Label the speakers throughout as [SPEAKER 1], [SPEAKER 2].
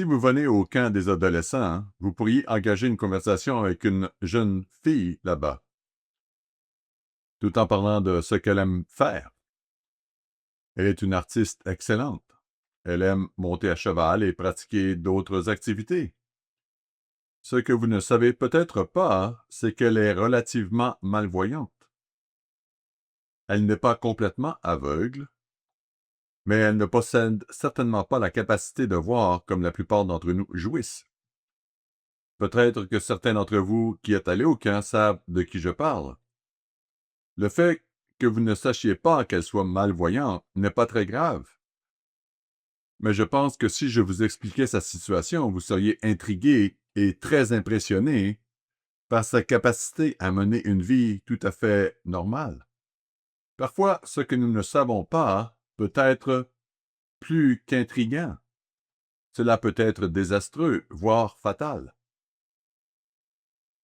[SPEAKER 1] Si vous venez au camp des adolescents, vous pourriez engager une conversation avec une jeune fille là-bas, tout en parlant de ce qu'elle aime faire. Elle est une artiste excellente. Elle aime monter à cheval et pratiquer d'autres activités. Ce que vous ne savez peut-être pas, c'est qu'elle est relativement malvoyante. Elle n'est pas complètement aveugle, mais elle ne possède certainement pas la capacité de voir comme la plupart d'entre nous jouissent. Peut-être que certains d'entre vous qui êtes allés au camp savent de qui je parle. Le fait que vous ne sachiez pas qu'elle soit malvoyante n'est pas très grave. Mais je pense que si je vous expliquais sa situation, vous seriez intrigué et très impressionné par sa capacité à mener une vie tout à fait normale. Parfois, ce que nous ne savons pas peut être plus qu'intriguant. Cela peut être désastreux, voire fatal.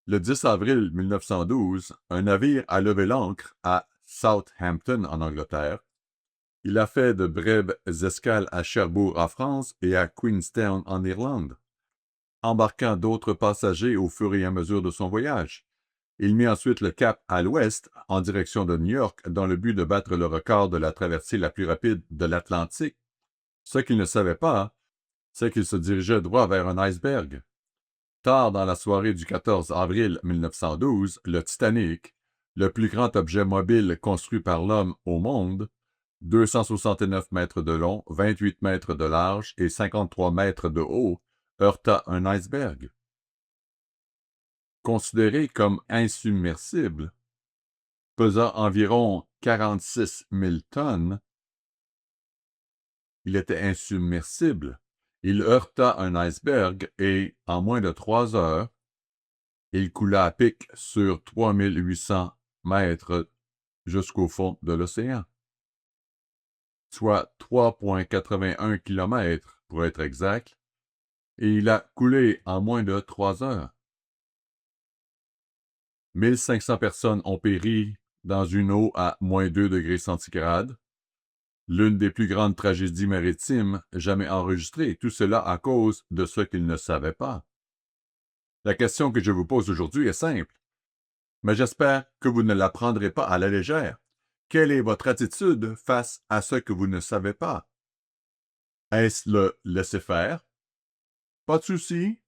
[SPEAKER 1] Le 10 avril 1912, un navire a levé l'ancre à Southampton, en Angleterre. Il a fait de brèves escales à Cherbourg, en France, et à Queenstown, en Irlande, embarquant d'autres passagers au fur et à mesure de son voyage. Il mit ensuite le cap à l'ouest, en direction de New York, dans le but de battre le record de la traversée la plus rapide de l'Atlantique. Ce qu'il ne savait pas, c'est qu'il se dirigeait droit vers un iceberg. Tard dans la soirée du 14 avril 1912, le Titanic, le plus grand objet mobile construit par l'homme au monde, 269 mètres de long, 28 mètres de large et 53 mètres de haut, heurta un iceberg. Considéré comme insubmersible, pesant environ 46 000 tonnes, il était insubmersible. Il heurta un iceberg et, en moins de 3 heures, il coula à pic sur 3800 mètres jusqu'au fond de l'océan, soit 3,81 km pour être exact, et il a coulé en moins de 3 heures. 1500 personnes ont péri dans une eau à moins 2 degrés centigrades, l'une des plus grandes tragédies maritimes jamais enregistrées, tout cela à cause de ce qu'ils ne savaient pas. La question que je vous pose aujourd'hui est simple, mais j'espère que vous ne la prendrez pas à la légère. Quelle est votre attitude face à ce que vous ne savez pas? Est-ce le laisser-faire? Pas de souci.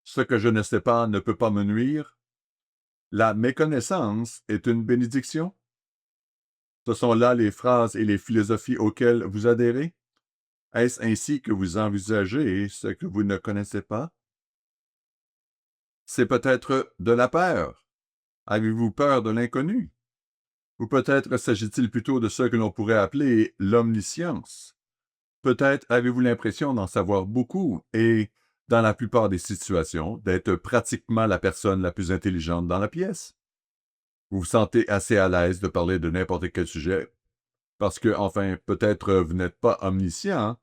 [SPEAKER 1] Ce que je ne sais pas ne peut pas me nuire. La méconnaissance est une bénédiction. Ce sont là les phrases et les philosophies auxquelles vous adhérez? Est-ce ainsi que vous envisagez ce que vous ne connaissez pas? C'est peut-être de la peur. Avez-vous peur de l'inconnu? Ou peut-être s'agit-il plutôt de ce que l'on pourrait appeler l'omniscience? Peut-être avez-vous l'impression d'en savoir beaucoup et, dans la plupart des situations, d'être pratiquement la personne la plus intelligente dans la pièce. Vous vous sentez assez à l'aise de parler de n'importe quel sujet parce que, enfin, peut-être vous n'êtes pas omniscient,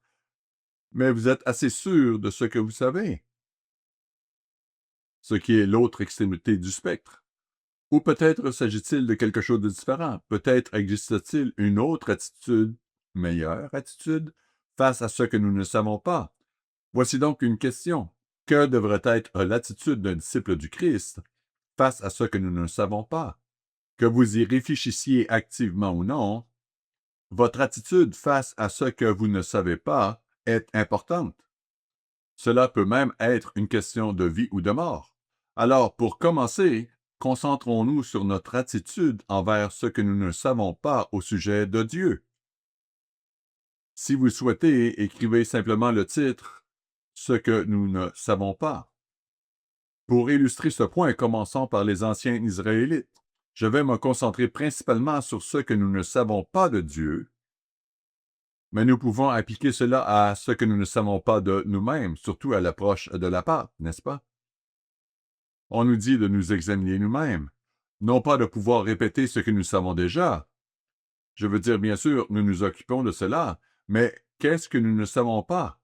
[SPEAKER 1] mais vous êtes assez sûr de ce que vous savez. Ce qui est l'autre extrémité du spectre. Ou peut-être s'agit-il de quelque chose de différent. Peut-être existe-t-il une autre attitude, meilleure attitude, face à ce que nous ne savons pas. Voici donc une question. Que devrait être l'attitude d'un disciple du Christ face à ce que nous ne savons pas? Que vous y réfléchissiez activement ou non, votre attitude face à ce que vous ne savez pas est importante. Cela peut même être une question de vie ou de mort. Alors, pour commencer, concentrons-nous sur notre attitude envers ce que nous ne savons pas au sujet de Dieu. Si vous souhaitez, écrivez simplement le titre « Ce que nous ne savons pas ». Pour illustrer ce point, commençons par les anciens Israélites. Je vais me concentrer principalement sur ce que nous ne savons pas de Dieu, mais nous pouvons appliquer cela à ce que nous ne savons pas de nous-mêmes, surtout à l'approche de la Pâque, n'est-ce pas? On nous dit de nous examiner nous-mêmes, non pas de pouvoir répéter ce que nous savons déjà. Je veux dire, bien sûr, nous nous occupons de cela, mais qu'est-ce que nous ne savons pas?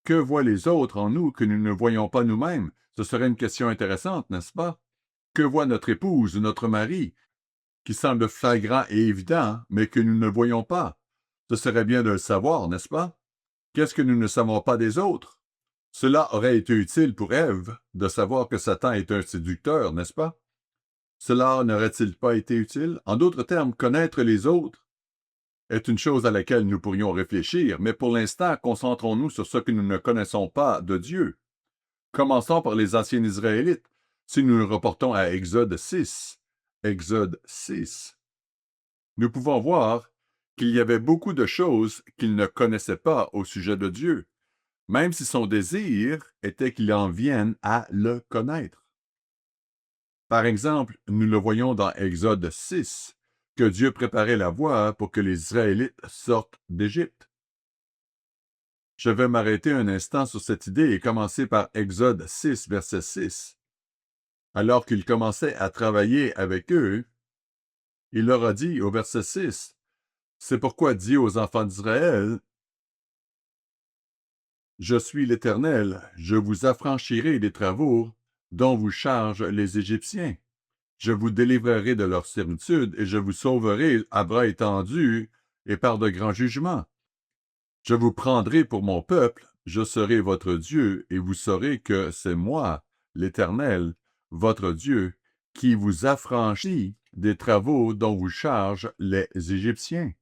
[SPEAKER 1] Que voient les autres en nous que nous ne voyons pas nous-mêmes? Ce serait une question intéressante, n'est-ce pas? Que voit notre épouse ou notre mari, qui semble flagrant et évident, mais que nous ne voyons pas? Ce serait bien de le savoir, n'est-ce pas? Qu'est-ce que nous ne savons pas des autres? Cela aurait été utile pour Ève de savoir que Satan est un séducteur, n'est-ce pas? Cela n'aurait-il pas été utile? En d'autres termes, connaître les autres est une chose à laquelle nous pourrions réfléchir, mais pour l'instant, concentrons-nous sur ce que nous ne connaissons pas de Dieu. Commençons par les anciens Israélites. Si nous nous reportons à Exode 6, nous pouvons voir qu'il y avait beaucoup de choses qu'ils ne connaissaient pas au sujet de Dieu, même si son désir était qu'il en vienne à le connaître. Par exemple, nous le voyons dans Exode 6, que Dieu préparait la voie pour que les Israélites sortent d'Égypte. Je vais m'arrêter un instant sur cette idée et commencer par Exode 6, verset 6. Alors qu'il commençait à travailler avec eux, il leur a dit au verset 6, « C'est pourquoi dit aux enfants d'Israël, « Je suis l'Éternel, je vous affranchirai des travaux dont vous chargent les Égyptiens. Je vous délivrerai de leur servitude et je vous sauverai à bras étendus et par de grands jugements. Je vous prendrai pour mon peuple, je serai votre Dieu, et vous saurez que c'est moi, l'Éternel, votre Dieu, qui vous affranchit des travaux dont vous chargent les Égyptiens. »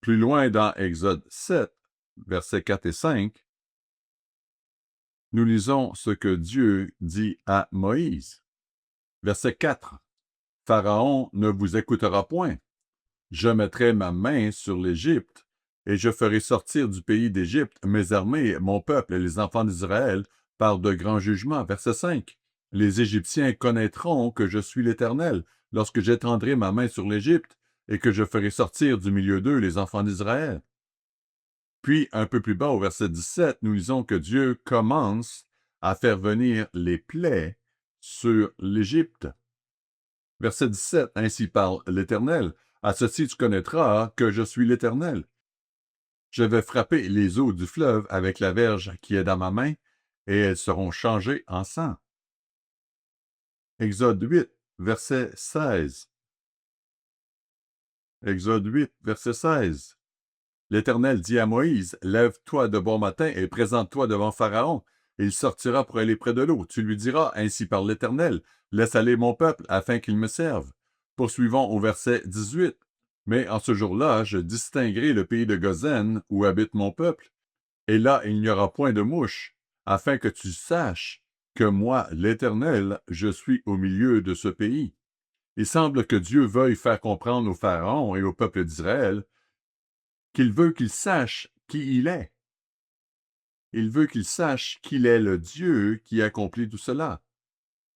[SPEAKER 1] Plus loin dans Exode 7, versets 4 et 5, nous lisons ce que Dieu dit à Moïse. Verset 4. « Pharaon ne vous écoutera point. Je mettrai ma main sur l'Égypte, et je ferai sortir du pays d'Égypte mes armées, mon peuple et les enfants d'Israël par de grands jugements. » Verset 5. « Les Égyptiens connaîtront que je suis l'Éternel lorsque j'étendrai ma main sur l'Égypte et que je ferai sortir du milieu d'eux les enfants d'Israël. » Puis, un peu plus bas, au verset 17, nous lisons que Dieu commence à faire venir les plaies sur l'Égypte. Verset 17, « Ainsi parle l'Éternel. À ceci tu connaîtras que je suis l'Éternel. Je vais frapper les eaux du fleuve avec la verge qui est dans ma main, et elles seront changées en sang. » Exode 8, verset 16. Exode 8, verset 16. L'Éternel dit à Moïse, « Lève-toi de bon matin et présente-toi devant Pharaon. Il sortira pour aller près de l'eau. Tu lui diras, ainsi par l'Éternel, laisse aller mon peuple afin qu'il me serve. » Poursuivons au verset 18. « Mais en ce jour-là, je distinguerai le pays de Gozen où habite mon peuple, et là il n'y aura point de mouches, afin que tu saches que moi, l'Éternel, je suis au milieu de ce pays. » Il semble que Dieu veuille faire comprendre au Pharaon et au peuple d'Israël qu'il veut qu'ils sachent qui il est. Il veut qu'ils sachent qu'il est le Dieu qui accomplit tout cela.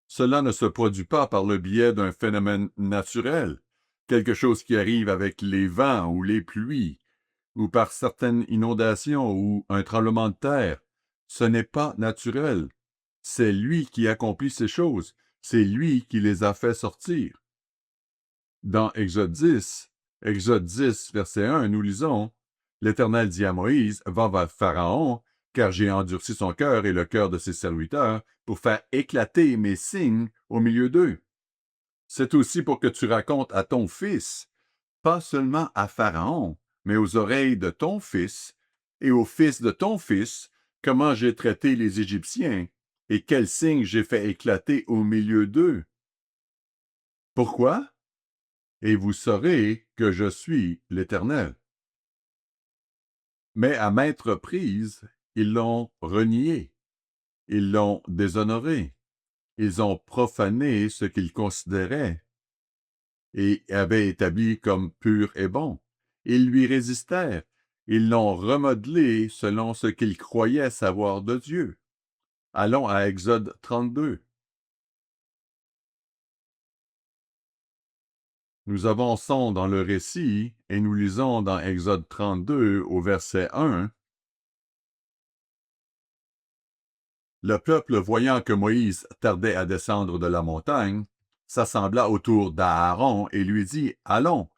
[SPEAKER 1] Cela ne se produit pas par le biais d'un phénomène naturel, quelque chose qui arrive avec les vents ou les pluies, ou par certaines inondations ou un tremblement de terre. Ce n'est pas naturel. C'est lui qui accomplit ces choses. C'est lui qui les a fait sortir. Dans Exode 10, verset 1, nous lisons, « L'Éternel dit à Moïse, va vers Pharaon, car j'ai endurci son cœur et le cœur de ses serviteurs, pour faire éclater mes signes au milieu d'eux. » C'est aussi pour que tu racontes à ton fils, pas seulement à Pharaon, mais aux oreilles de ton fils et au fils de ton fils, comment j'ai traité les Égyptiens et quels signes j'ai fait éclater au milieu d'eux. Pourquoi? Et vous saurez que je suis l'Éternel. Mais à maintes reprises, ils l'ont renié, ils l'ont déshonoré, ils ont profané ce qu'ils considéraient et avaient établi comme pur et bon. Ils lui résistèrent, ils l'ont remodelé selon ce qu'ils croyaient savoir de Dieu. Allons à Exode 32. Nous avançons dans le récit et nous lisons dans Exode 32 au verset 1. Le peuple, voyant que Moïse tardait à descendre de la montagne, s'assembla autour d'Aaron et lui dit, « Allons,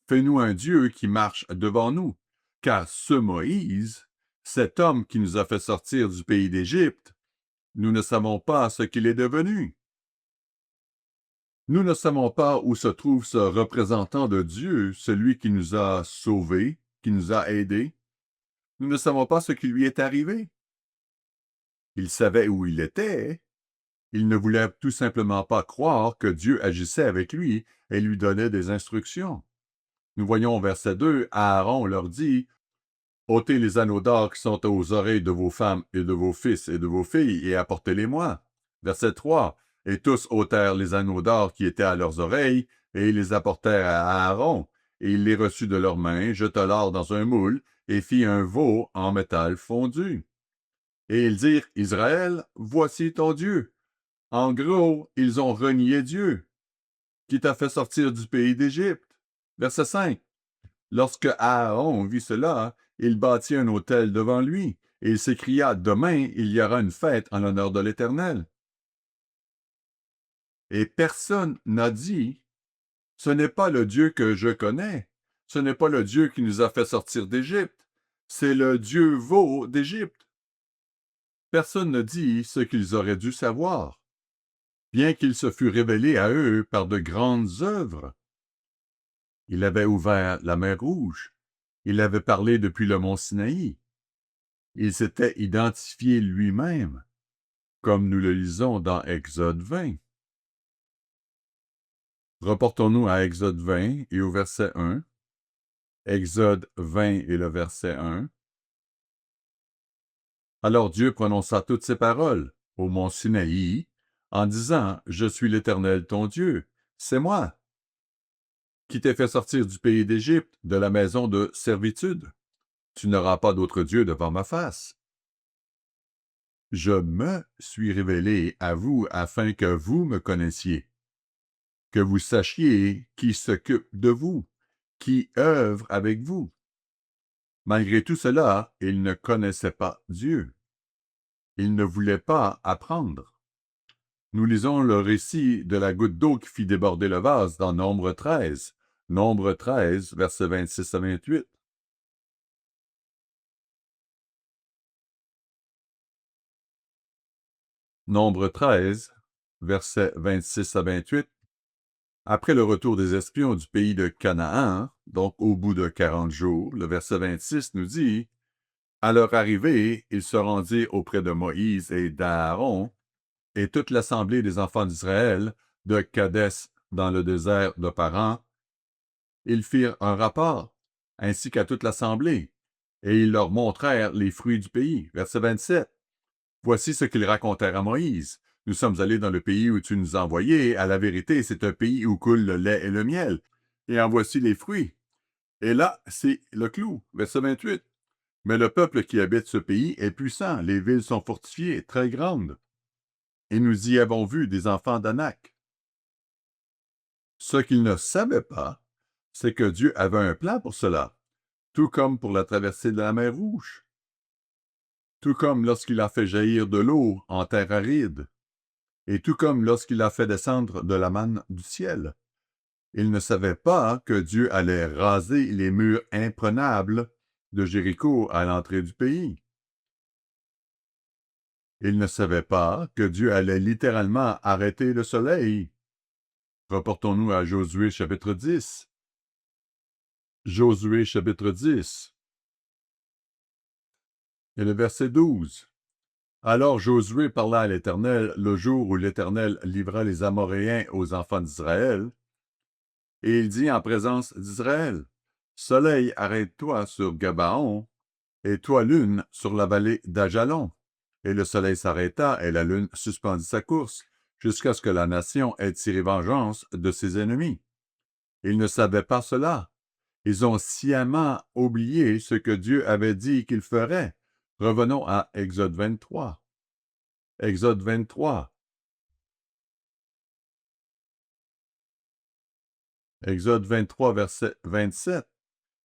[SPEAKER 1] fais-nous un Dieu qui marche devant nous, car ce Moïse, cet homme qui nous a fait sortir du pays d'Égypte, nous ne savons pas ce qu'il est devenu. Nous ne savons pas où se trouve ce représentant de Dieu, celui qui nous a sauvés, qui nous a aidés. nous ne savons pas ce qui lui est arrivé. Il savait où il était. Il ne voulait tout simplement pas croire que Dieu agissait avec lui et lui donnait des instructions. Nous voyons au verset 2, Aaron leur dit, « Ôtez les anneaux d'or qui sont aux oreilles de vos femmes et de vos fils et de vos filles et apportez-les-moi. » Verset 3, « Et tous ôtèrent les anneaux d'or qui étaient à leurs oreilles et ils les apportèrent à Aaron. Et il les reçut de leurs mains, jeta l'or dans un moule et fit un veau en métal fondu. Et ils dirent, « Israël, voici ton Dieu. » En gros, ils ont renié Dieu, qui t'a fait sortir du pays d'Égypte. Verset 5. Lorsque Aaron vit cela, il bâtit un autel devant lui, et il s'écria, « Demain, il y aura une fête en l'honneur de l'Éternel. » Et personne n'a dit, « Ce n'est pas le Dieu que je connais. Ce n'est pas le Dieu qui nous a fait sortir d'Égypte. C'est le Dieu veau d'Égypte. » Personne ne dit ce qu'ils auraient dû savoir, bien qu'il se fût révélé à eux par de grandes œuvres. Il avait ouvert la mer Rouge. Il avait parlé depuis le mont Sinaï. Il s'était identifié lui-même, comme nous le lisons dans Exode 20. Reportons-nous à Exode 20 et au verset 1. Exode 20 et le verset 1. Alors Dieu prononça toutes ces paroles au mont Sinaï, en disant, « Je suis l'Éternel ton Dieu, c'est moi, qui t'ai fait sortir du pays d'Égypte, de la maison de servitude. Tu n'auras pas d'autre Dieu devant ma face. Je me suis révélé à vous afin que vous me connaissiez, que vous sachiez qui s'occupe de vous, qui œuvre avec vous. » Malgré tout cela, ils ne connaissaient pas Dieu. Ils ne voulaient pas apprendre. Nous lisons le récit de la goutte d'eau qui fit déborder le vase dans Nombre 13. Nombre 13, versets 26 à 28. Nombre 13, versets 26 à 28. Après le retour des espions du pays de Canaan, donc au bout de 40 jours, le verset 26 nous dit, « À leur arrivée, ils se rendirent auprès de Moïse et d'Aaron, et toute l'assemblée des enfants d'Israël, de Kadès dans le désert de Paran. Ils firent un rapport, ainsi qu'à toute l'assemblée, et ils leur montrèrent les fruits du pays. » Verset 27. Voici ce qu'ils racontèrent à Moïse. « Nous sommes allés dans le pays où tu nous as envoyés. À la vérité, c'est un pays où coule le lait et le miel. Et en voici les fruits. » Et là, c'est le clou. Verset 28. « Mais le peuple qui habite ce pays est puissant. Les villes sont fortifiées, très grandes. Et nous y avons vu des enfants d'Anak. » Ce qu'ils ne savaient pas, c'est que Dieu avait un plan pour cela, tout comme pour la traversée de la mer Rouge, tout comme lorsqu'il a fait jaillir de l'eau en terre aride, et tout comme lorsqu'il a fait descendre de la manne du ciel. Ils ne savaient pas que Dieu allait raser les murs imprenables de Jéricho à l'entrée du pays. Ils ne savaient pas que Dieu allait littéralement arrêter le soleil. Reportons-nous à Josué chapitre 10. Josué chapitre 10. Et le verset 12. Alors Josué parla à l'Éternel le jour où l'Éternel livra les Amoréens aux enfants d'Israël, et il dit en présence d'Israël, « Soleil, arrête-toi sur Gabaon, et toi, lune, sur la vallée d'Ajalon. » Et le soleil s'arrêta, et la lune suspendit sa course, jusqu'à ce que la nation ait tiré vengeance de ses ennemis. Ils ne savaient pas cela. Ils ont sciemment oublié ce que Dieu avait dit qu'il ferait. Revenons à Exode 23. Exode 23. Exode 23, verset 27.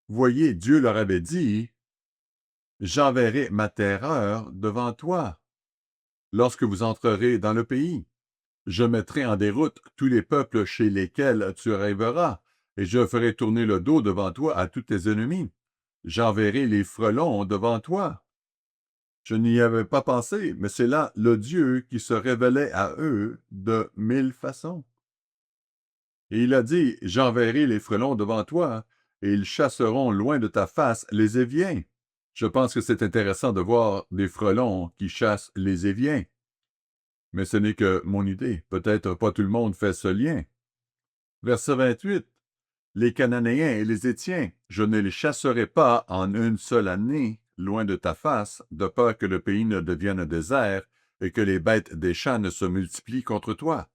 [SPEAKER 1] Voyez, Dieu leur avait dit, « J'enverrai ma terreur devant toi lorsque vous entrerez dans le pays. Je mettrai en déroute tous les peuples chez lesquels tu arriveras, et je ferai tourner le dos devant toi à tous tes ennemis. J'enverrai les frelons devant toi. » Je n'y avais pas pensé, mais c'est là le Dieu qui se révélait à eux de 1000 façons. Et il a dit, « J'enverrai les frelons devant toi, et ils chasseront loin de ta face les Éviens. Je pense que c'est intéressant de voir des frelons qui chassent les éviens. Mais ce n'est que mon idée. Peut-être pas tout le monde fait ce lien. Verset 28. Les Cananéens et les Étiens, je ne les chasserai pas en une seule année, loin de ta face, de peur que le pays ne devienne un désert et que les bêtes des champs ne se multiplient contre toi.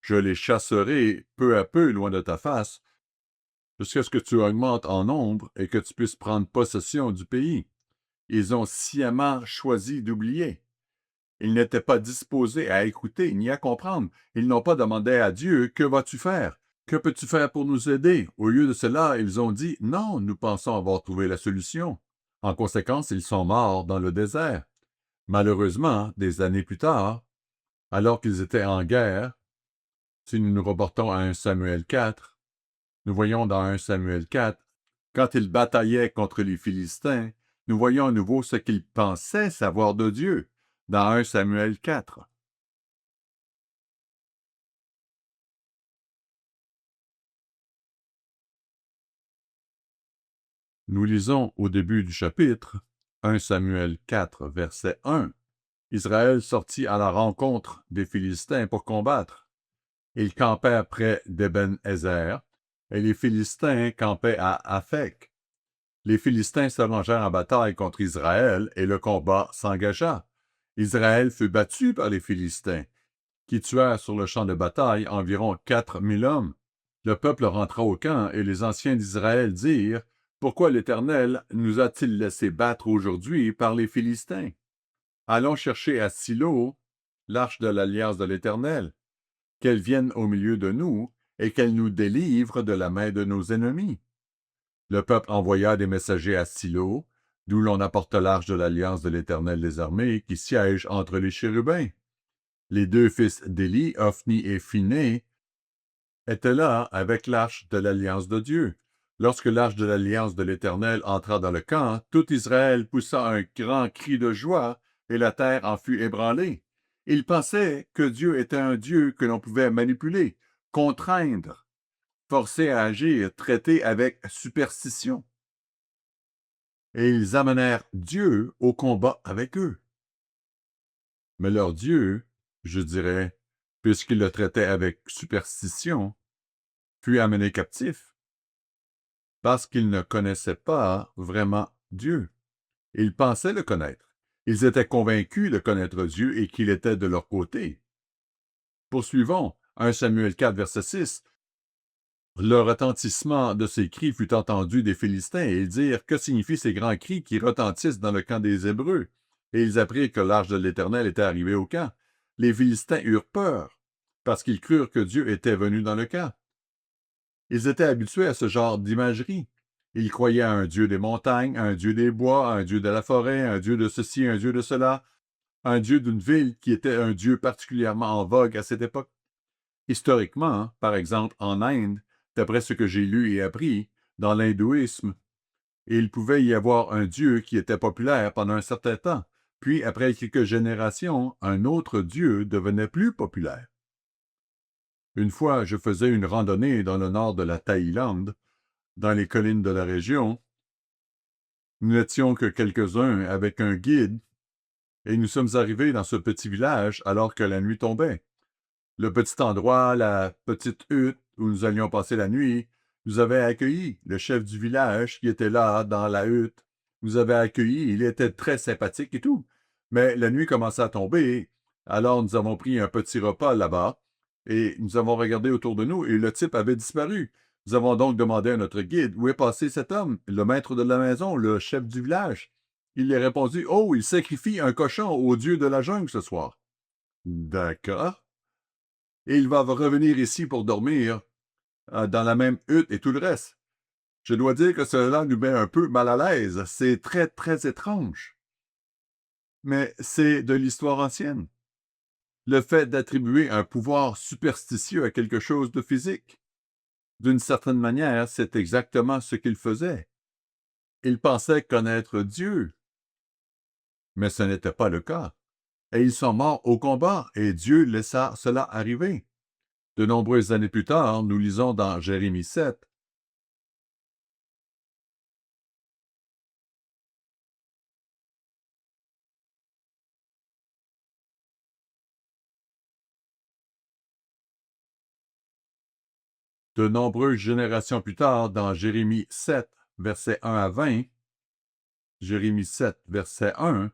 [SPEAKER 1] Je les chasserai peu à peu loin de ta face, jusqu'à ce que tu augmentes en nombre et que tu puisses prendre possession du pays. Ils ont sciemment choisi d'oublier. Ils n'étaient pas disposés à écouter ni à comprendre. Ils n'ont pas demandé à Dieu, « Que vas-tu faire? Que peux-tu faire pour nous aider? » Au lieu de cela, ils ont dit, « Non, nous pensons avoir trouvé la solution. » En conséquence, ils sont morts dans le désert. Malheureusement, des années plus tard, alors qu'ils étaient en guerre, si nous nous reportons à 1 Samuel 4, nous voyons dans 1 Samuel 4, quand ils bataillaient contre les Philistins, nous voyons à nouveau ce qu'ils pensaient savoir de Dieu, dans 1 Samuel 4. Nous lisons au début du chapitre, 1 Samuel 4, verset 1. Israël sortit à la rencontre des Philistins pour combattre. Ils campaient près d'Eben-Ézer, et les Philistins campaient à Aphek. Les Philistins se rangèrent en bataille contre Israël, et le combat s'engagea. Israël fut battu par les Philistins, qui tuèrent sur le champ de bataille environ 4000 hommes. Le peuple rentra au camp, et les anciens d'Israël dirent, « Pourquoi l'Éternel nous a-t-il laissé battre aujourd'hui par les Philistins? Allons chercher à Silo l'arche de l'alliance de l'Éternel, qu'elle vienne au milieu de nous, et qu'elle nous délivre de la main de nos ennemis. » Le peuple envoya des messagers à Silo, d'où l'on apporte l'arche de l'alliance de l'Éternel des armées, qui siège entre les chérubins. Les deux fils d'Éli, Ophni et Phiné, étaient là avec l'arche de l'alliance de Dieu. Lorsque l'arche de l'alliance de l'Éternel entra dans le camp, tout Israël poussa un grand cri de joie, et la terre en fut ébranlée. Ils pensaient que Dieu était un Dieu que l'on pouvait manipuler, contraindre, forcer à agir, traiter avec superstition. Et ils amenèrent Dieu au combat avec eux. Mais leur Dieu, je dirais, puisqu'ils le traitaient avec superstition, fut amené captif, parce qu'ils ne connaissaient pas vraiment Dieu. Ils pensaient le connaître. Ils étaient convaincus de connaître Dieu et qu'il était de leur côté. Poursuivons. 1 Samuel 4, verset 6. Le retentissement de ces cris fut entendu des Philistins, et ils dirent, « Que signifient ces grands cris qui retentissent dans le camp des Hébreux? » Et ils apprirent que l'arche de l'Éternel était arrivée au camp. Les Philistins eurent peur, parce qu'ils crurent que Dieu était venu dans le camp. Ils étaient habitués à ce genre d'imagerie. Ils croyaient à un Dieu des montagnes, à un Dieu des bois, à un Dieu de la forêt, à un Dieu de ceci, un Dieu de cela, un Dieu d'une ville qui était un Dieu particulièrement en vogue à cette époque. Historiquement, par exemple, en Inde, d'après ce que j'ai lu et appris, dans l'hindouisme, il pouvait y avoir un Dieu qui était populaire pendant un certain temps, puis après quelques générations, un autre Dieu devenait plus populaire. Une fois, je faisais une randonnée dans le nord de la Thaïlande, dans les collines de la région. Nous n'étions que quelques-uns avec un guide, et nous sommes arrivés dans ce petit village alors que la nuit tombait. Le petit endroit, la petite hutte où nous allions passer la nuit, nous avait accueillis. Le chef du village qui était là, dans la hutte, nous avait accueillis. Il était très sympathique et tout. Mais la nuit commençait à tomber, alors nous avons pris un petit repas là-bas, et nous avons regardé autour de nous, et le type avait disparu. Nous avons donc demandé à notre guide, « Où est passé cet homme, le maître de la maison, le chef du village? » Il a répondu, « Oh, il sacrifie un cochon au dieu de la jungle ce soir. » D'accord. Et il va revenir ici pour dormir, dans la même hutte et tout le reste. Je dois dire que cela nous met un peu mal à l'aise. C'est très, très étrange. Mais c'est de l'histoire ancienne. Le fait d'attribuer un pouvoir superstitieux à quelque chose de physique. D'une certaine manière, c'est exactement ce qu'ils faisaient. Ils pensaient connaître Dieu, mais ce n'était pas le cas. Et ils sont morts au combat, et Dieu laissa cela arriver. De nombreuses années plus tard, nous lisons dans Jérémie 7, De nombreuses générations plus tard, dans Jérémie 7, versets 1 à 20, Jérémie 7, verset 1,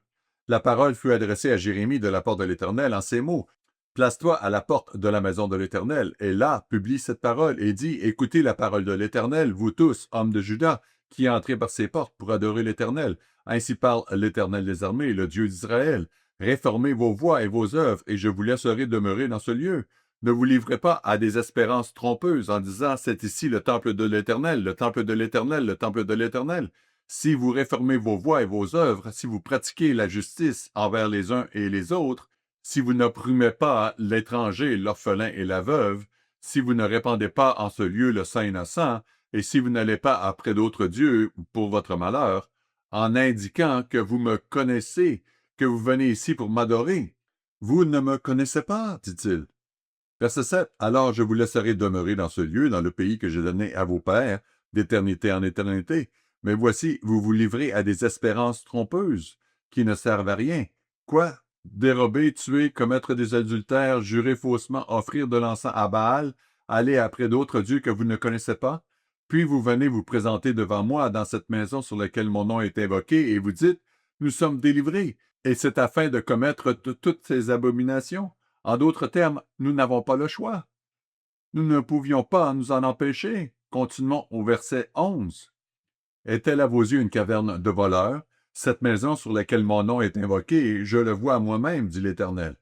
[SPEAKER 1] la parole fut adressée à Jérémie de la part de l'Éternel en ces mots. Place-toi à la porte de la maison de l'Éternel, et là, publie cette parole, et dis, écoutez la parole de l'Éternel, vous tous, hommes de Juda, qui entrez par ces portes pour adorer l'Éternel. Ainsi parle l'Éternel des armées, le Dieu d'Israël. Réformez vos voies et vos œuvres, et je vous laisserai demeurer dans ce lieu. Ne vous livrez pas à des espérances trompeuses en disant, c'est ici le temple de l'Éternel, le temple de l'Éternel, le temple de l'Éternel. Si vous réformez vos voies et vos œuvres, si vous pratiquez la justice envers les uns et les autres, si vous n'opprimez pas l'étranger, l'orphelin et la veuve, si vous ne répandez pas en ce lieu le sang innocent, et si vous n'allez pas après d'autres dieux pour votre malheur, en indiquant que vous me connaissez, que vous venez ici pour m'adorer. Vous ne me connaissez pas, dit-il. Verset 7. Alors je vous laisserai demeurer dans ce lieu, dans le pays que j'ai donné à vos pères, d'éternité en éternité. Mais voici, vous vous livrez à des espérances trompeuses, qui ne servent à rien. Quoi? Dérober, tuer, commettre des adultères, jurer faussement, offrir de l'encens à Baal, aller après d'autres dieux que vous ne connaissez pas? Puis vous venez vous présenter devant moi dans cette maison sur laquelle mon nom est invoqué, et vous dites, nous sommes délivrés, et c'est afin de commettre toutes ces abominations. En d'autres termes, nous n'avons pas le choix. Nous ne pouvions pas nous en empêcher. Continuons au verset 11. Est-elle à vos yeux une caverne de voleurs? Cette maison sur laquelle mon nom est invoqué, je le vois moi-même, dit l'Éternel.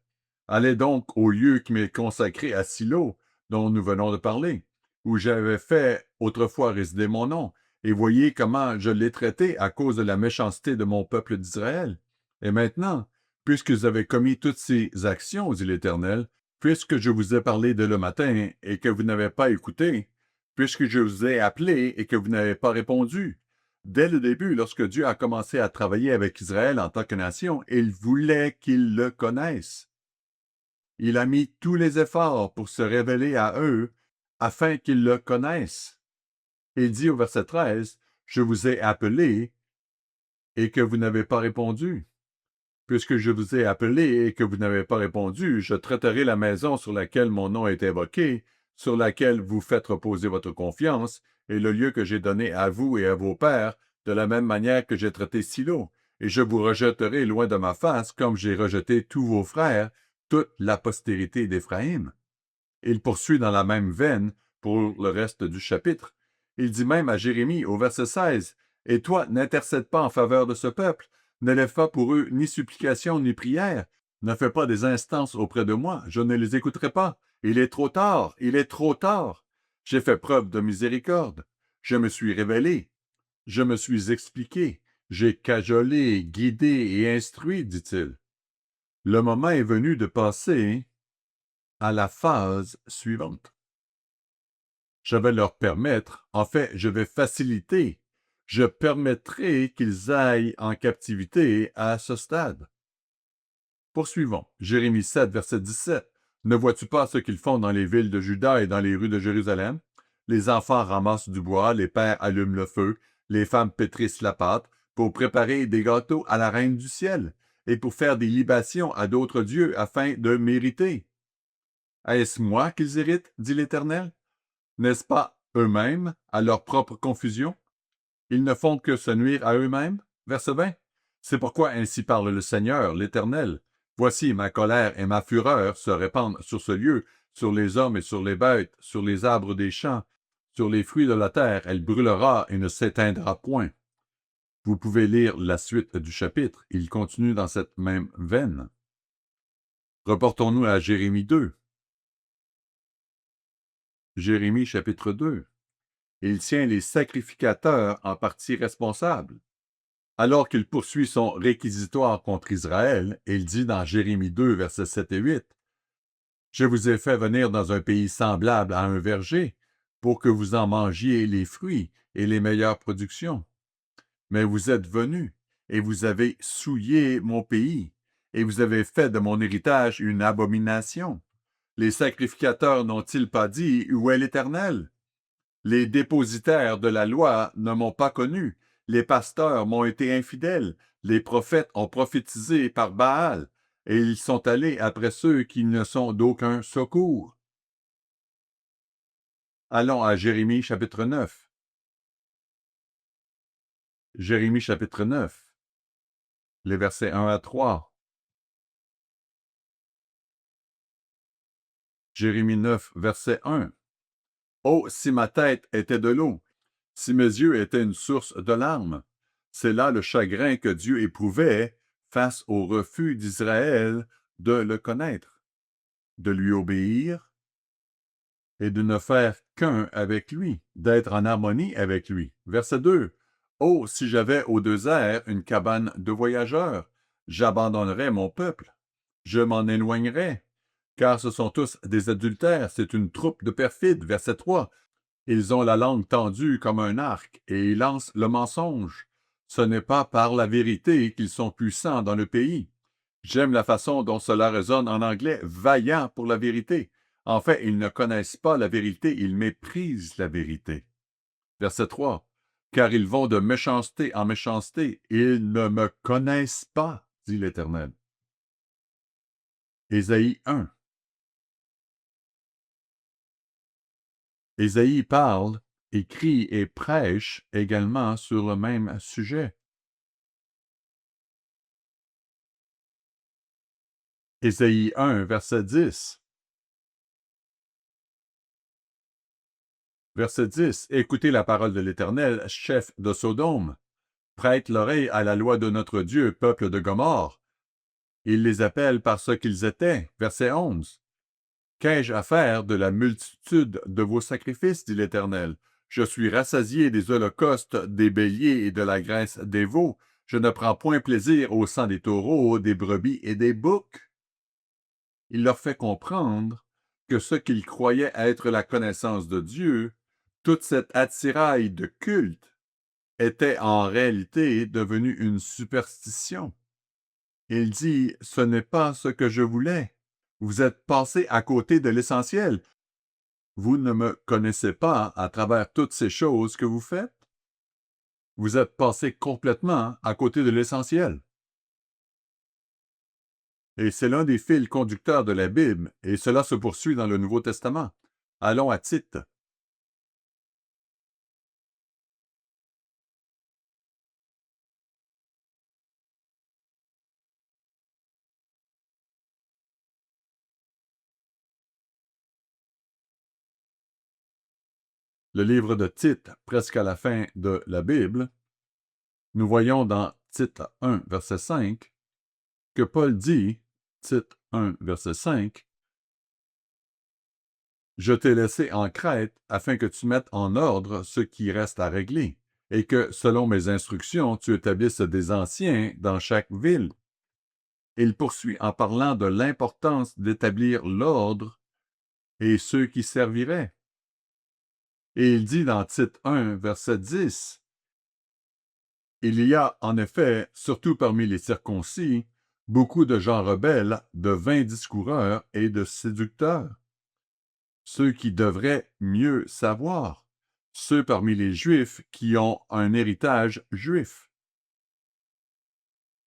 [SPEAKER 1] Allez donc au lieu qui m'est consacré à Silo, dont nous venons de parler, où j'avais fait autrefois résider mon nom, et voyez comment je l'ai traité à cause de la méchanceté de mon peuple d'Israël. Et maintenant, puisque vous avez commis toutes ces actions, dit l'Éternel, puisque je vous ai parlé dès le matin et que vous n'avez pas écouté, puisque je vous ai appelé et que vous n'avez pas répondu, dès le début, lorsque Dieu a commencé à travailler avec Israël en tant que nation, il voulait qu'ils le connaissent. Il a mis tous les efforts pour se révéler à eux afin qu'ils le connaissent. Il dit au verset 13, « Je vous ai appelé et que vous n'avez pas répondu. Puisque je vous ai appelé et que vous n'avez pas répondu, je traiterai la maison sur laquelle mon nom est évoqué, sur laquelle vous faites reposer votre confiance, et le lieu que j'ai donné à vous et à vos pères, de la même manière que j'ai traité Silo, et je vous rejetterai loin de ma face, comme j'ai rejeté tous vos frères, toute la postérité d'Éphraïm. » Il poursuit dans la même veine pour le reste du chapitre. Il dit même à Jérémie au verset 16, « Et toi, n'intercède pas en faveur de ce peuple, n'élève pas pour eux ni supplication ni prière, ne fais pas des instances auprès de moi, je ne les écouterai pas. Il est trop tard, il est trop tard. J'ai fait preuve de miséricorde. Je me suis révélé, je me suis expliqué, j'ai cajolé, guidé et instruit, dit-il. Le moment est venu de passer à la phase suivante. Je vais leur permettre, en fait, je vais faciliter, je permettrai qu'ils aillent en captivité à ce stade. Poursuivons. Jérémie 7, verset 17. Ne vois-tu pas ce qu'ils font dans les villes de Juda et dans les rues de Jérusalem? Les enfants ramassent du bois, les pères allument le feu, les femmes pétrissent la pâte pour préparer des gâteaux à la reine du ciel et pour faire des libations à d'autres dieux afin de mériter. Est-ce moi qu'ils irritent, dit l'Éternel? N'est-ce pas eux-mêmes à leur propre confusion? Ils ne font que se nuire à eux-mêmes? Verset 20. C'est pourquoi ainsi parle le Seigneur, l'Éternel. Voici ma colère et ma fureur se répandent sur ce lieu, sur les hommes et sur les bêtes, sur les arbres des champs, sur les fruits de la terre. Elle brûlera et ne s'éteindra point. Vous pouvez lire la suite du chapitre. Il continue dans cette même veine. Reportons-nous à Jérémie 2. Jérémie chapitre 2. Il tient les sacrificateurs en partie responsables. Alors qu'il poursuit son réquisitoire contre Israël, il dit dans Jérémie 2, versets 7 et 8, « Je vous ai fait venir dans un pays semblable à un verger, pour que vous en mangiez les fruits et les meilleures productions. Mais vous êtes venus, et vous avez souillé mon pays, et vous avez fait de mon héritage une abomination. Les sacrificateurs n'ont-ils pas dit, où est l'Éternel? Les dépositaires de la loi ne m'ont pas connu. Les pasteurs m'ont été infidèles. Les prophètes ont prophétisé par Baal, et ils sont allés après ceux qui ne sont d'aucun secours. Allons à Jérémie chapitre 9. Jérémie chapitre 9, les versets 1 à 3. Jérémie 9, verset 1. Oh, si ma tête était de l'eau, si mes yeux étaient une source de larmes, c'est là le chagrin que Dieu éprouvait face au refus d'Israël de le connaître, de lui obéir et de ne faire qu'un avec lui, d'être en harmonie avec lui. Verset 2. Oh, si j'avais au désert une cabane de voyageurs, j'abandonnerais mon peuple, je m'en éloignerais, car ce sont tous des adultères, c'est une troupe de perfides. Verset 3. Ils ont la langue tendue comme un arc, et ils lancent le mensonge. Ce n'est pas par la vérité qu'ils sont puissants dans le pays. J'aime la façon dont cela résonne en anglais, vaillant pour la vérité. En fait, ils ne connaissent pas la vérité, ils méprisent la vérité. Verset 3. Car ils vont de méchanceté en méchanceté, ils ne me connaissent pas, dit l'Éternel. Ésaïe 1. Ésaïe parle, écrit et prêche également sur le même sujet. Ésaïe 1, verset 10. Verset 10. Écoutez la parole de l'Éternel, chef de Sodome. Prête l'oreille à la loi de notre Dieu, peuple de Gomorrhe. Il les appelle par ce qu'ils étaient. Verset 11. Qu'ai-je à faire de la multitude de vos sacrifices, dit l'Éternel? Je suis rassasié des holocaustes, des béliers et de la graisse des veaux. Je ne prends point plaisir au sang des taureaux, des brebis et des boucs. Il leur fait comprendre que ce qu'ils croyaient être la connaissance de Dieu, toute cette attirail de culte, était en réalité devenue une superstition. Il dit, ce n'est pas ce que je voulais. Vous êtes passé à côté de l'essentiel. Vous ne me connaissez pas à travers toutes ces choses que vous faites. Vous êtes passé complètement à côté de l'essentiel. Et c'est l'un des fils conducteurs de la Bible, et cela se poursuit dans le Nouveau Testament. Allons à Tite. Le livre de Tite, presque à la fin de la Bible, nous voyons dans Tite 1, verset 5, que Paul dit, Tite 1, verset 5, « Je t'ai laissé en Crète afin que tu mettes en ordre ce qui reste à régler, et que, selon mes instructions, tu établisses des anciens dans chaque ville. » Il poursuit en parlant de l'importance d'établir l'ordre et ceux qui serviraient. Et il dit dans Tite 1, verset 10, « Il y a, en effet, surtout parmi les circoncis, beaucoup de gens rebelles, de vains discoureurs et de séducteurs. Ceux qui devraient mieux savoir, ceux parmi les Juifs qui ont un héritage juif. »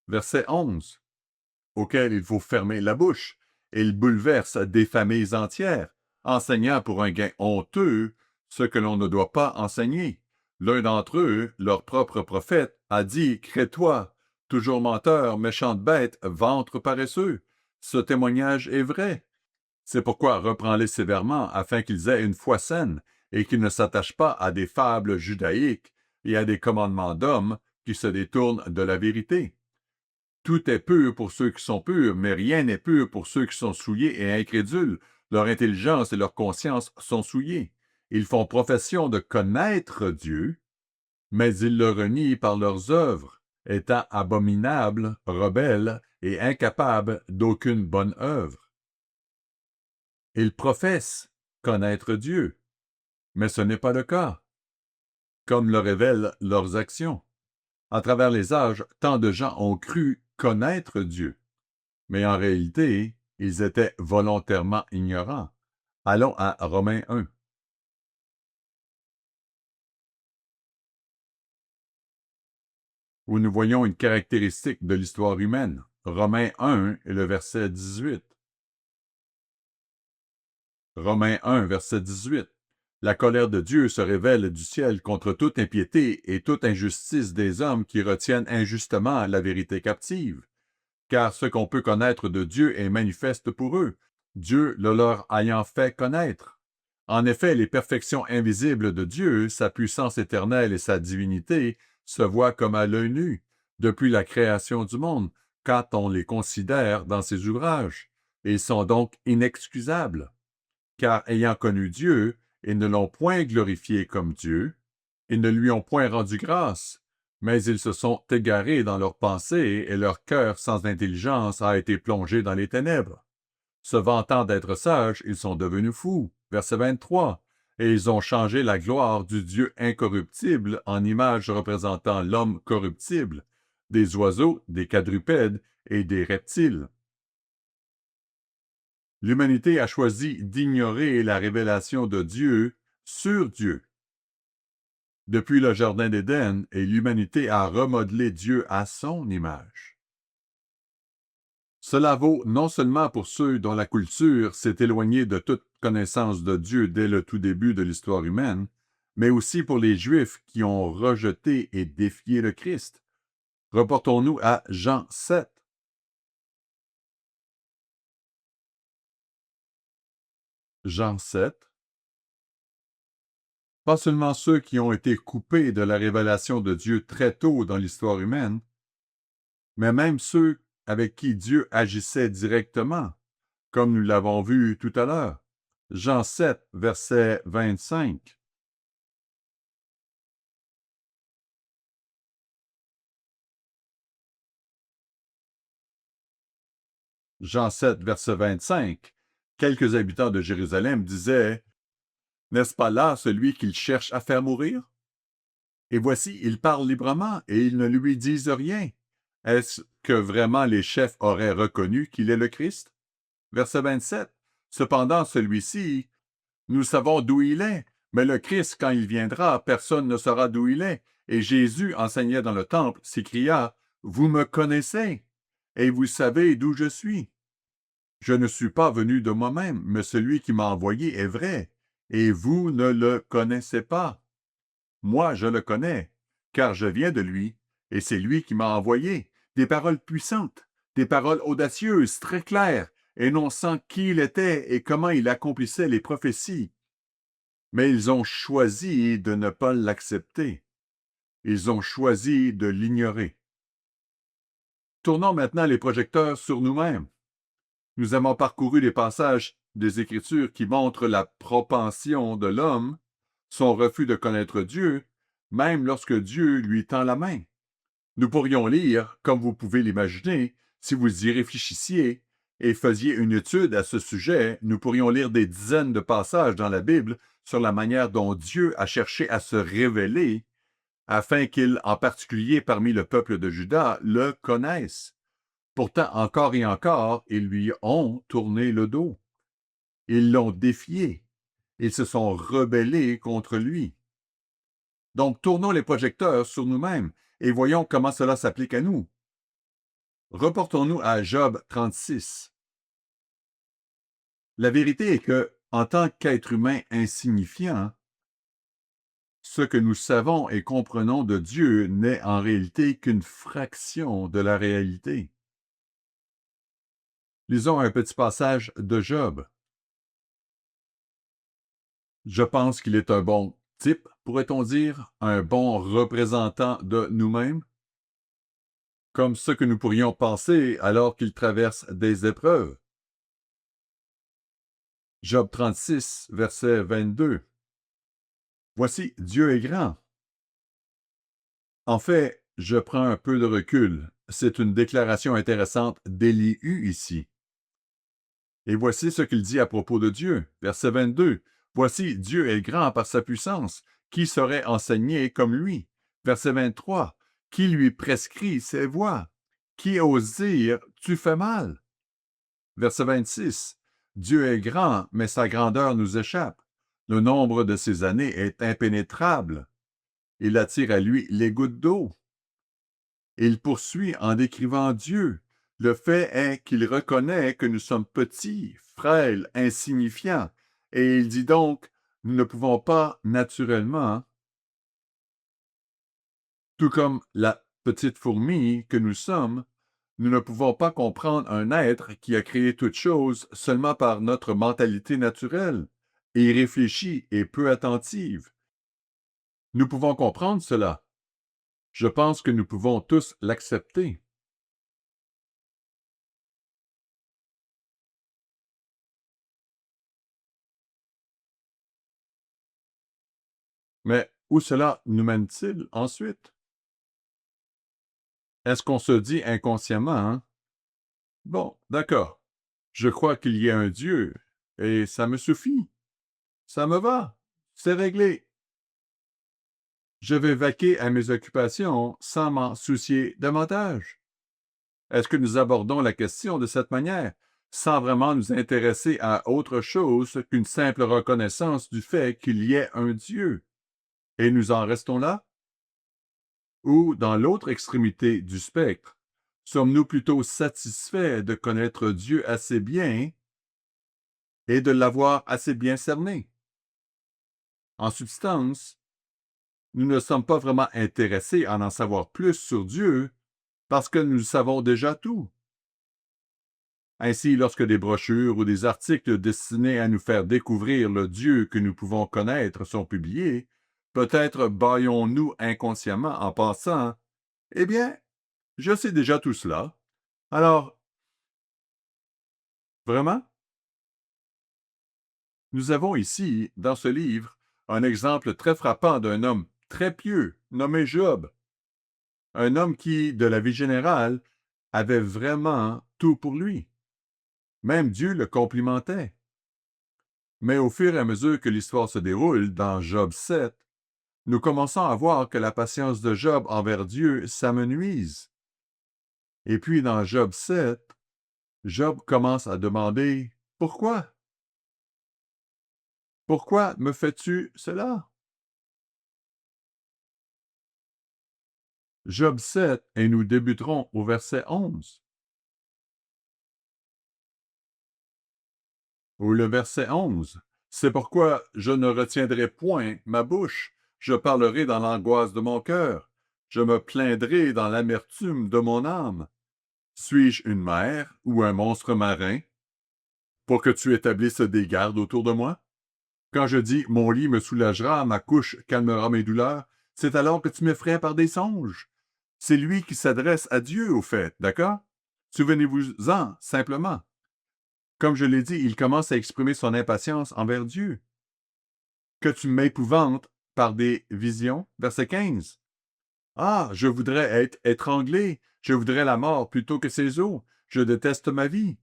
[SPEAKER 1] Verset 11, auquel il faut fermer la bouche. Il bouleverse des familles entières, enseignant pour un gain honteux ce que l'on ne doit pas enseigner. L'un d'entre eux, leur propre prophète, a dit, « Crée-toi, toujours menteur, méchante bête, ventre paresseux. » Ce témoignage est vrai. C'est pourquoi reprends-les sévèrement afin qu'ils aient une foi saine et qu'ils ne s'attachent pas à des fables judaïques et à des commandements d'hommes qui se détournent de la vérité. Tout est pur pour ceux qui sont purs, mais rien n'est pur pour ceux qui sont souillés et incrédules. Leur intelligence et leur conscience sont souillées. Ils font profession de connaître Dieu, mais ils le renient par leurs œuvres, étant abominables, rebelles et incapables d'aucune bonne œuvre. Ils professent connaître Dieu, mais ce n'est pas le cas, comme le révèlent leurs actions. À travers les âges, tant de gens ont cru connaître Dieu, mais en réalité, ils étaient volontairement ignorants. Allons à Romains 1. Où nous voyons une caractéristique de l'histoire humaine. Romains 1 et le verset 18. Romains 1, verset 18. La colère de Dieu se révèle du ciel contre toute impiété et toute injustice des hommes qui retiennent injustement la vérité captive. Car ce qu'on peut connaître de Dieu est manifeste pour eux, Dieu le leur ayant fait connaître. En effet, les perfections invisibles de Dieu, sa puissance éternelle et sa divinité, se voient comme à l'œil nu, depuis la création du monde, quand on les considère dans ses ouvrages. Ils sont donc inexcusables, car ayant connu Dieu, ils ne l'ont point glorifié comme Dieu, ils ne lui ont point rendu grâce, mais ils se sont égarés dans leurs pensées et leur cœur sans intelligence a été plongé dans les ténèbres. Se vantant d'être sages, ils sont devenus fous. Verset 23. Et ils ont changé la gloire du Dieu incorruptible en image représentant l'homme corruptible, des oiseaux, des quadrupèdes et des reptiles. L'humanité a choisi d'ignorer la révélation de Dieu sur Dieu. Depuis le Jardin d'Éden, et l'humanité a remodelé Dieu à son image. Cela vaut non seulement pour ceux dont la culture s'est éloignée de toute connaissance de Dieu dès le tout début de l'histoire humaine, mais aussi pour les Juifs qui ont rejeté et défié le Christ. Reportons-nous à Jean 7. Jean 7. Pas seulement ceux qui ont été coupés de la révélation de Dieu très tôt dans l'histoire humaine, mais même ceux avec qui Dieu agissait directement, comme nous l'avons vu tout à l'heure. Jean 7, verset 25. Jean 7, verset 25. Quelques habitants de Jérusalem disaient: N'est-ce pas là celui qu'ils cherchent à faire mourir? Et voici, il parle librement et ils ne lui disent rien. Est-ce que vraiment les chefs auraient reconnu qu'il est le Christ? Verset 27. Cependant, celui-ci, nous savons d'où il est, mais le Christ, quand il viendra, personne ne saura d'où il est. Et Jésus enseignait dans le temple, s'écria: Vous me connaissez, et vous savez d'où je suis. Je ne suis pas venu de moi-même, mais celui qui m'a envoyé est vrai, et vous ne le connaissez pas. Moi, je le connais, car je viens de lui, et c'est lui qui m'a envoyé. Des paroles puissantes, des paroles audacieuses, très claires, énonçant qui il était et comment il accomplissait les prophéties. Mais ils ont choisi de ne pas l'accepter. Ils ont choisi de l'ignorer. Tournons maintenant les projecteurs sur nous-mêmes. Nous avons parcouru les passages des Écritures qui montrent la propension de l'homme, son refus de connaître Dieu, même lorsque Dieu lui tend la main. Nous pourrions lire, comme vous pouvez l'imaginer, si vous y réfléchissiez et faisiez une étude à ce sujet, nous pourrions lire des dizaines de passages dans la Bible sur la manière dont Dieu a cherché à se révéler afin qu'il, en particulier parmi le peuple de Juda, le connaisse. Pourtant, encore et encore, ils lui ont tourné le dos. Ils l'ont défié. Ils se sont rebellés contre lui. Donc, tournons les projecteurs sur nous-mêmes et voyons comment cela s'applique à nous. Reportons-nous à Job 36. La vérité est que, en tant qu'être humain insignifiant, ce que nous savons et comprenons de Dieu n'est en réalité qu'une fraction de la réalité. Lisons un petit passage de Job. Je pense qu'il est un bon type, pourrait-on dire, un bon représentant de nous-mêmes, comme ce que nous pourrions penser alors qu'il traverse des épreuves. Job 36, verset 22. Voici, Dieu est grand. En fait, je prends un peu de recul. C'est une déclaration intéressante d'Élihu ici. Et voici ce qu'il dit à propos de Dieu. Verset 22. Voici, Dieu est grand par sa puissance. Qui saurait enseigner comme lui? Verset 23. Qui lui prescrit ses voies? Qui ose dire, tu fais mal? Verset 26. Dieu est grand, mais sa grandeur nous échappe. Le nombre de ses années est impénétrable. Il attire à lui les gouttes d'eau. Il poursuit en décrivant Dieu. Le fait est qu'il reconnaît que nous sommes petits, frêles, insignifiants, et il dit donc, nous ne pouvons pas naturellement, tout comme la petite fourmi que nous sommes, nous ne pouvons pas comprendre un être qui a créé toute chose seulement par notre mentalité naturelle, et irréfléchie et peu attentive. Nous pouvons comprendre cela. Je pense que nous pouvons tous l'accepter. Mais où cela nous mène-t-il ensuite? Est-ce qu'on se dit inconsciemment, hein? Bon, d'accord. Je crois qu'il y a un Dieu, et ça me suffit. Ça me va. C'est réglé. Je vais vaquer à mes occupations sans m'en soucier davantage. Est-ce que nous abordons la question de cette manière, sans vraiment nous intéresser à autre chose qu'une simple reconnaissance du fait qu'il y ait un Dieu? Et nous en restons là? Ou, dans l'autre extrémité du spectre, sommes-nous plutôt satisfaits de connaître Dieu assez bien et de l'avoir assez bien cerné? En substance, nous ne sommes pas vraiment intéressés à en savoir plus sur Dieu parce que nous savons déjà tout. Ainsi, lorsque des brochures ou des articles destinés à nous faire découvrir le Dieu que nous pouvons connaître sont publiés, peut-être bâillons-nous inconsciemment en pensant: Eh bien, je sais déjà tout cela. Alors, vraiment? Nous avons ici, dans ce livre, un exemple très frappant d'un homme très pieux, nommé Job. Un homme qui, de la vie générale, avait vraiment tout pour lui. Même Dieu le complimentait. Mais au fur et à mesure que l'histoire se déroule, dans Job 7, nous commençons à voir que la patience de Job envers Dieu s'amenuise. Et puis dans Job 7, Job commence à demander: Pourquoi? Pourquoi me fais-tu cela? Job 7, et nous débuterons au verset 11. Ou le verset 11. C'est pourquoi je ne retiendrai point ma bouche, je parlerai dans l'angoisse de mon cœur, je me plaindrai dans l'amertume de mon âme. Suis-je une mer ou un monstre marin pour que tu établisses des gardes autour de moi? Quand je dis mon lit me soulagera, ma couche calmera mes douleurs, c'est alors que tu m'effraies par des songes. C'est lui qui s'adresse à Dieu, au fait, d'accord? Souvenez-vous-en, simplement. Comme je l'ai dit, il commence à exprimer son impatience envers Dieu. Que tu m'épouvantes par des visions, verset 15. Ah, je voudrais être étranglé, je voudrais la mort plutôt que ses os, je déteste ma vie.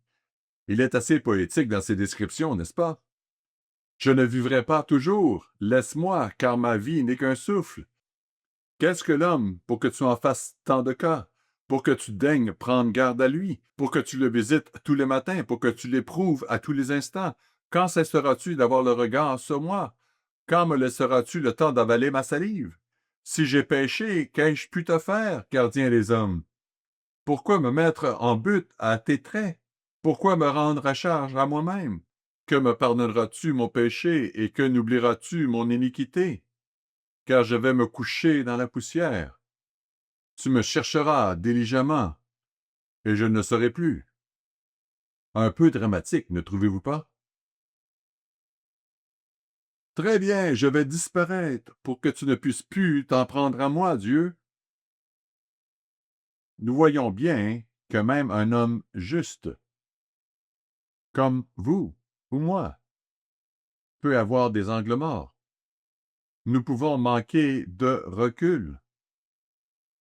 [SPEAKER 1] Il est assez poétique dans ses descriptions, n'est-ce pas? Je ne vivrai pas toujours, laisse-moi, car ma vie n'est qu'un souffle. Qu'est-ce que l'homme pour que tu en fasses tant de cas, pour que tu daignes prendre garde à lui, pour que tu le visites tous les matins, pour que tu l'éprouves à tous les instants? Quand cesseras-tu d'avoir le regard sur moi? Quand me laisseras-tu le temps d'avaler ma salive? Si j'ai péché, qu'ai-je pu te faire, gardien des hommes? Pourquoi me mettre en butte à tes traits? Pourquoi me rendre à charge à moi-même? Que me pardonneras-tu mon péché et que n'oublieras-tu mon iniquité? Car je vais me coucher dans la poussière. Tu me chercheras diligemment, et je ne serai plus. Un peu dramatique, ne trouvez-vous pas? Très bien, je vais disparaître pour que tu ne puisses plus t'en prendre à moi, Dieu. Nous voyons bien que même un homme juste, comme vous ou moi, peut avoir des angles morts. Nous pouvons manquer de recul.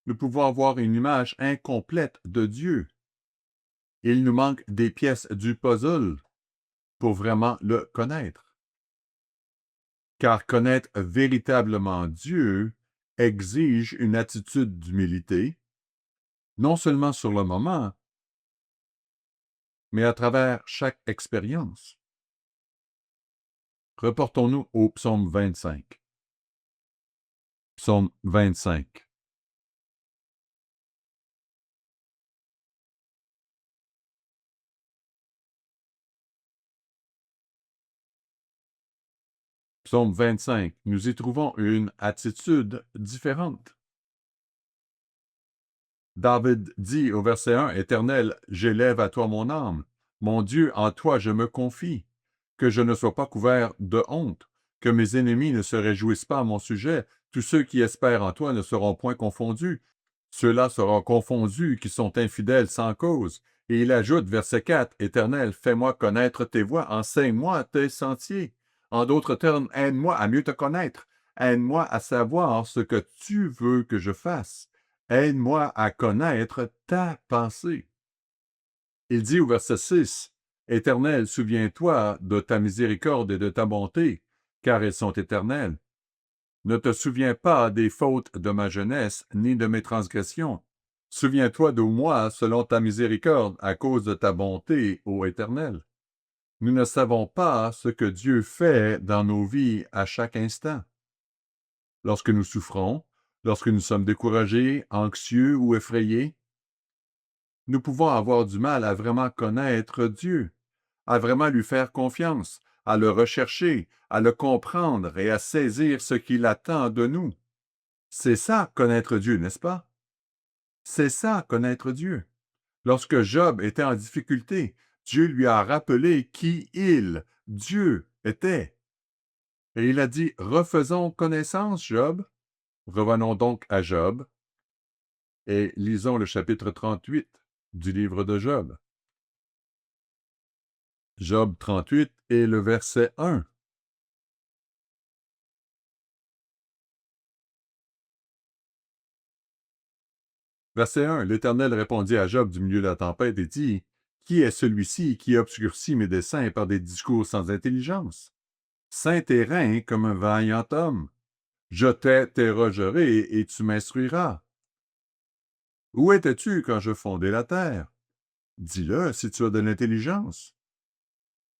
[SPEAKER 1] Nous pouvons avoir une image incomplète de Dieu. Il nous manque des pièces du puzzle pour vraiment le connaître. Car connaître véritablement Dieu exige une attitude d'humilité, non seulement sur le moment, mais à travers chaque expérience. Reportons-nous au psaume 25. Psaume 25. Psaume 25, nous y trouvons une attitude différente. David dit au verset 1, « Éternel, j'élève à toi mon âme. Mon Dieu, en toi je me confie. Que je ne sois pas couvert de honte, que mes ennemis ne se réjouissent pas à mon sujet. Tous ceux qui espèrent en toi ne seront point confondus. Ceux-là seront confondus qui sont infidèles sans cause. » Et il ajoute, verset 4, « Éternel, fais-moi connaître tes voies, enseigne-moi tes sentiers. » En d'autres termes, aide-moi à mieux te connaître. Aide-moi à savoir ce que tu veux que je fasse. Aide-moi à connaître ta pensée. Il dit au verset 6, « Éternel, souviens-toi de ta miséricorde et de ta bonté, car elles sont éternelles. Ne te souviens pas des fautes de ma jeunesse, ni de mes transgressions. Souviens-toi de moi selon ta miséricorde, à cause de ta bonté, ô Éternel. » Nous ne savons pas ce que Dieu fait dans nos vies à chaque instant. Lorsque nous souffrons, lorsque nous sommes découragés, anxieux ou effrayés, nous pouvons avoir du mal à vraiment connaître Dieu, à vraiment lui faire confiance, à le rechercher, à le comprendre et à saisir ce qu'il attend de nous. C'est ça, connaître Dieu, n'est-ce pas? C'est ça, connaître Dieu. Lorsque Job était en difficulté, Dieu lui a rappelé qui il, Dieu, était. Et il a dit, « Refaisons connaissance, Job. » Revenons donc à Job et lisons le chapitre 38 du livre de Job. Job 38 et le verset 1. Verset 1. L'Éternel répondit à Job du milieu de la tempête et dit, « Qui est celui-ci qui obscurcit mes desseins par des discours sans intelligence? Saint terrain comme un vaillant homme. Je t'interrogerai et tu m'instruiras. Où étais-tu quand je fondai la terre? Dis-le si tu as de l'intelligence.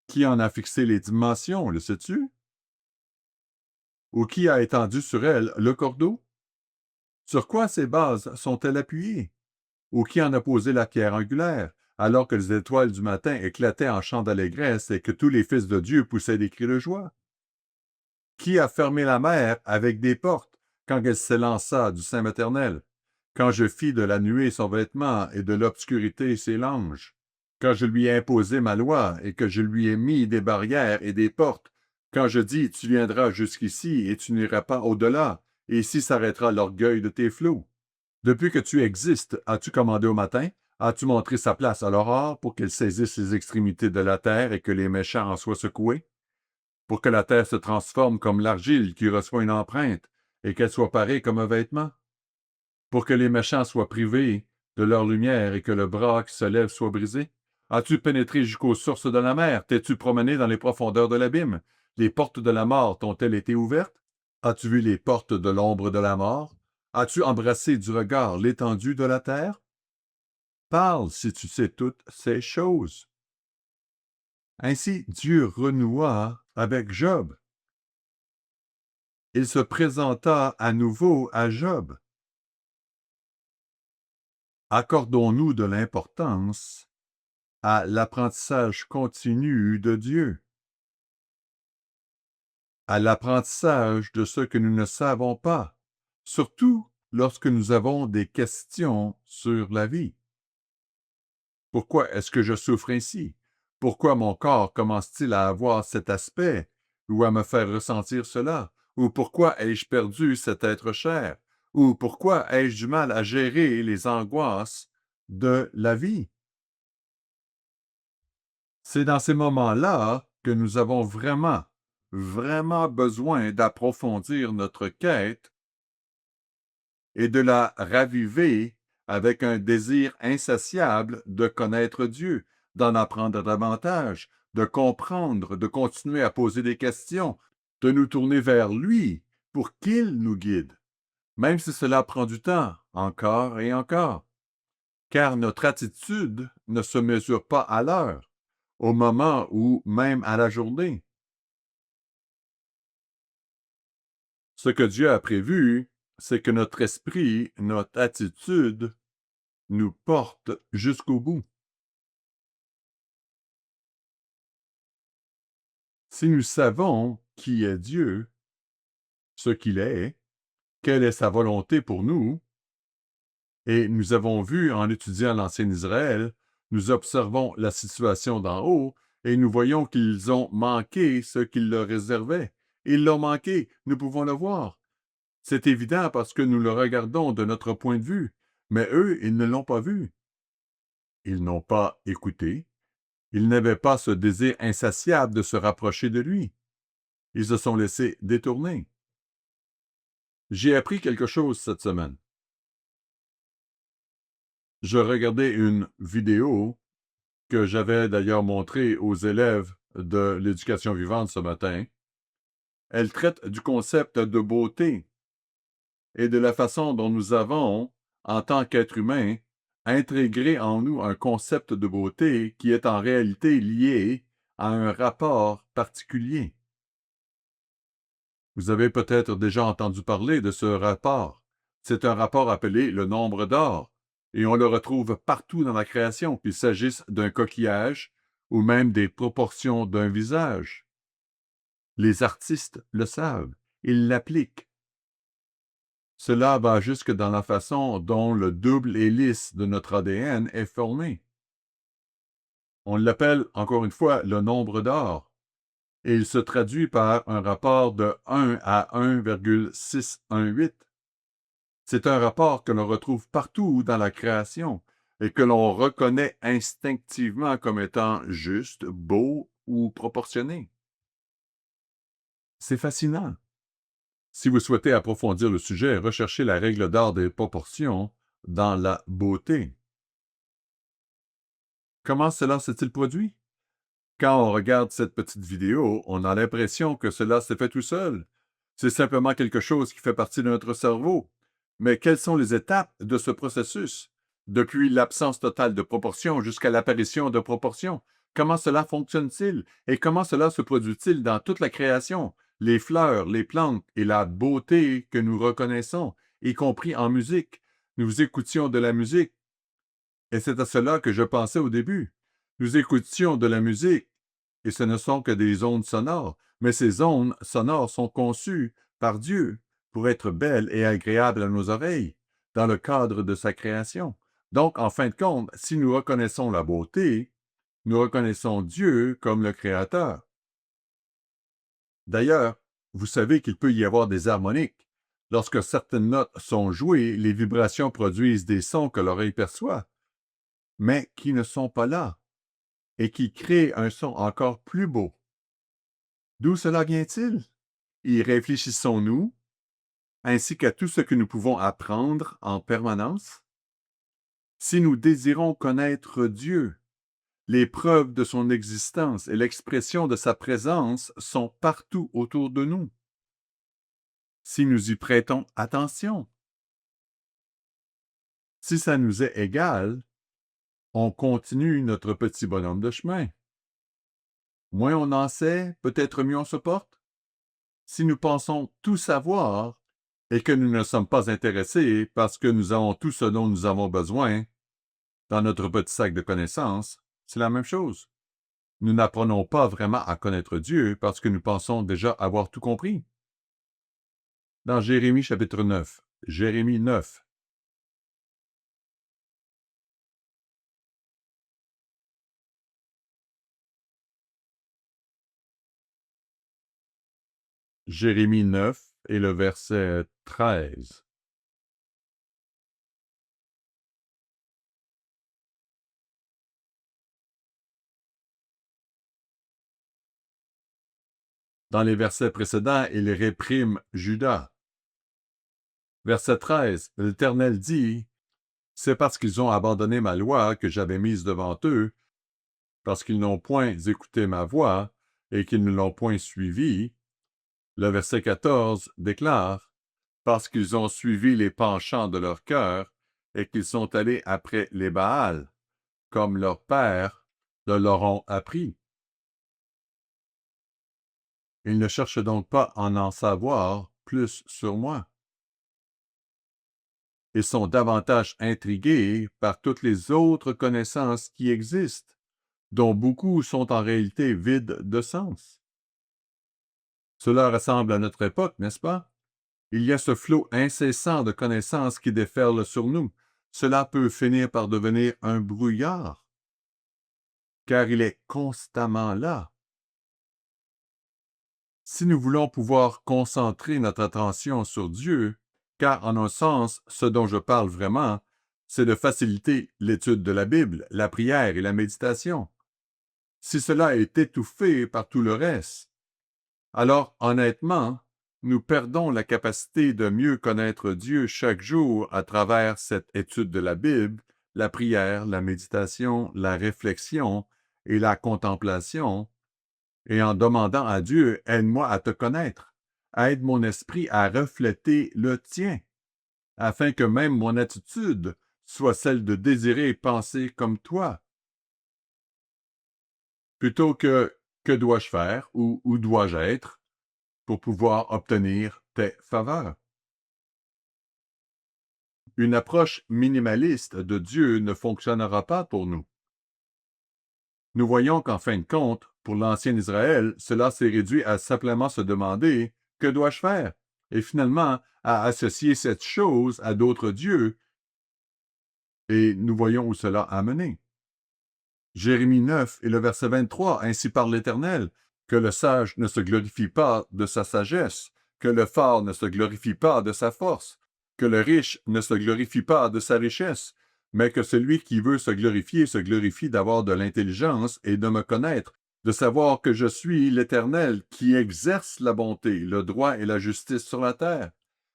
[SPEAKER 1] Qui en a fixé les dimensions, le sais-tu? Ou qui a étendu sur elle le cordeau? Sur quoi ces bases sont-elles appuyées? Ou qui en a posé la pierre angulaire, alors que les étoiles du matin éclataient en chants d'allégresse et que tous les fils de Dieu poussaient des cris de joie? Qui a fermé la mer avec des portes quand elle s'élança du sein maternel? Quand je fis de la nuée son vêtement et de l'obscurité ses langes? Quand je lui ai imposé ma loi et que je lui ai mis des barrières et des portes? Quand je dis, tu viendras jusqu'ici et tu n'iras pas au-delà, et ici s'arrêtera l'orgueil de tes flots? Depuis que tu existes, as-tu commandé au matin? As-tu montré sa place à l'aurore pour qu'elle saisisse les extrémités de la terre et que les méchants en soient secoués? Pour que la terre se transforme comme l'argile qui reçoit une empreinte et qu'elle soit parée comme un vêtement? Pour que les méchants soient privés de leur lumière et que le bras qui se lève soit brisé? As-tu pénétré jusqu'aux sources de la mer? T'es-tu promené dans les profondeurs de l'abîme? Les portes de la mort t'ont-elles été ouvertes? As-tu vu les portes de l'ombre de la mort? As-tu embrassé du regard l'étendue de la terre? Parle si tu sais toutes ces choses. Ainsi, Dieu renoua avec Job. Il se présenta à nouveau à Job. Accordons-nous de l'importance à l'apprentissage continu de Dieu, à l'apprentissage de ce que nous ne savons pas, surtout lorsque nous avons des questions sur la vie. Pourquoi est-ce que je souffre ainsi? Pourquoi mon corps commence-t-il à avoir cet aspect ou à me faire ressentir cela? Ou pourquoi ai-je perdu cet être cher? Ou pourquoi ai-je du mal à gérer les angoisses de la vie? C'est dans ces moments-là que nous avons vraiment, vraiment besoin d'approfondir notre quête et de la raviver avec un désir insatiable de connaître Dieu, d'en apprendre davantage, de comprendre, de continuer à poser des questions, de nous tourner vers lui pour qu'il nous guide, même si cela prend du temps, encore et encore. Car notre attitude ne se mesure pas à l'heure, au moment ou même à la journée. Ce que Dieu a prévu, c'est que notre esprit, notre attitude, nous porte jusqu'au bout. Si nous savons qui est Dieu, ce qu'il est, quelle est sa volonté pour nous, et nous avons vu en étudiant l'ancien Israël, nous observons la situation d'en haut et nous voyons qu'ils ont manqué ce qu'il leur réservait. Ils l'ont manqué, nous pouvons le voir. C'est évident parce que nous le regardons de notre point de vue, mais eux, ils ne l'ont pas vu. Ils n'ont pas écouté. Ils n'avaient pas ce désir insatiable de se rapprocher de lui. Ils se sont laissés détourner. J'ai appris quelque chose cette semaine. Je regardais une vidéo que j'avais d'ailleurs montrée aux élèves de l'éducation vivante ce matin. Elle traite du concept de beauté et de la façon dont nous avons, en tant qu'êtres humains, intégré en nous un concept de beauté qui est en réalité lié à un rapport particulier. Vous avez peut-être déjà entendu parler de ce rapport. C'est un rapport appelé le nombre d'or, et on le retrouve partout dans la création, qu'il s'agisse d'un coquillage ou même des proportions d'un visage. Les artistes le savent, ils l'appliquent. Cela va jusque dans la façon dont le double hélice de notre ADN est formé. On l'appelle, encore une fois, le nombre d'or, et il se traduit par un rapport de 1 à 1,618. C'est un rapport que l'on retrouve partout dans la création et que l'on reconnaît instinctivement comme étant juste, beau ou proportionné. C'est fascinant. Si vous souhaitez approfondir le sujet, recherchez la règle d'or des proportions dans la beauté. Comment cela s'est-il produit? Quand on regarde cette petite vidéo, on a l'impression que cela s'est fait tout seul. C'est simplement quelque chose qui fait partie de notre cerveau. Mais quelles sont les étapes de ce processus? Depuis l'absence totale de proportion jusqu'à l'apparition de proportion. Comment cela fonctionne-t-il? Et comment cela se produit-il dans toute la création? Les fleurs, les plantes et la beauté que nous reconnaissons, y compris en musique. Nous écoutions de la musique. Et c'est à cela que je pensais au début. Nous écoutions de la musique, et ce ne sont que des ondes sonores, mais ces ondes sonores sont conçues par Dieu pour être belles et agréables à nos oreilles, dans le cadre de sa création. Donc, en fin de compte, si nous reconnaissons la beauté, nous reconnaissons Dieu comme le Créateur. D'ailleurs, vous savez qu'il peut y avoir des harmoniques. Lorsque certaines notes sont jouées, les vibrations produisent des sons que l'oreille perçoit, mais qui ne sont pas là, et qui créent un son encore plus beau. D'où cela vient-il? Y réfléchissons-nous, ainsi qu'à tout ce que nous pouvons apprendre en permanence? Si nous désirons connaître Dieu, les preuves de son existence et l'expression de sa présence sont partout autour de nous. Si nous y prêtons attention, si ça nous est égal, on continue notre petit bonhomme de chemin. Moins on en sait, peut-être mieux on se porte. Si nous pensons tout savoir et que nous ne sommes pas intéressés parce que nous avons tout ce dont nous avons besoin dans notre petit sac de connaissances, c'est la même chose. Nous n'apprenons pas vraiment à connaître Dieu parce que nous pensons déjà avoir tout compris. Dans Jérémie chapitre 9, Jérémie 9, Jérémie 9 et le verset 13. Dans les versets précédents, il réprime Juda. Verset 13, l'Éternel dit, « C'est parce qu'ils ont abandonné ma loi que j'avais mise devant eux, parce qu'ils n'ont point écouté ma voix et qu'ils ne l'ont point suivie. » Le verset 14 déclare, « Parce qu'ils ont suivi les penchants de leur cœur et qu'ils sont allés après les Baals, comme leurs pères le leur ont appris. » Ils ne cherchent donc pas à en savoir plus sur moi. Ils sont davantage intrigués par toutes les autres connaissances qui existent, dont beaucoup sont en réalité vides de sens. Cela ressemble à notre époque, n'est-ce pas? Il y a ce flot incessant de connaissances qui déferle sur nous. Cela peut finir par devenir un brouillard, car il est constamment là. Si nous voulons pouvoir concentrer notre attention sur Dieu, car en un sens, ce dont je parle vraiment, c'est de faciliter l'étude de la Bible, la prière et la méditation. Si cela est étouffé par tout le reste, alors honnêtement, nous perdons la capacité de mieux connaître Dieu chaque jour à travers cette étude de la Bible, la prière, la méditation, la réflexion et la contemplation, et en demandant à Dieu, aide-moi à te connaître, aide mon esprit à refléter le tien, afin que même mon attitude soit celle de désirer et penser comme toi, plutôt que dois-je faire ou où dois-je être pour pouvoir obtenir tes faveurs. Une approche minimaliste de Dieu ne fonctionnera pas pour nous. Nous voyons qu'en fin de compte, pour l'ancien Israël, cela s'est réduit à simplement se demander « Que dois-je faire ?» et finalement à associer cette chose à d'autres dieux, et nous voyons où cela a mené. Jérémie 9 et le verset 23, ainsi parle l'Éternel, que le sage ne se glorifie pas de sa sagesse, que le fort ne se glorifie pas de sa force, que le riche ne se glorifie pas de sa richesse, mais que celui qui veut se glorifie d'avoir de l'intelligence et de me connaître, de savoir que je suis l'Éternel qui exerce la bonté, le droit et la justice sur la terre.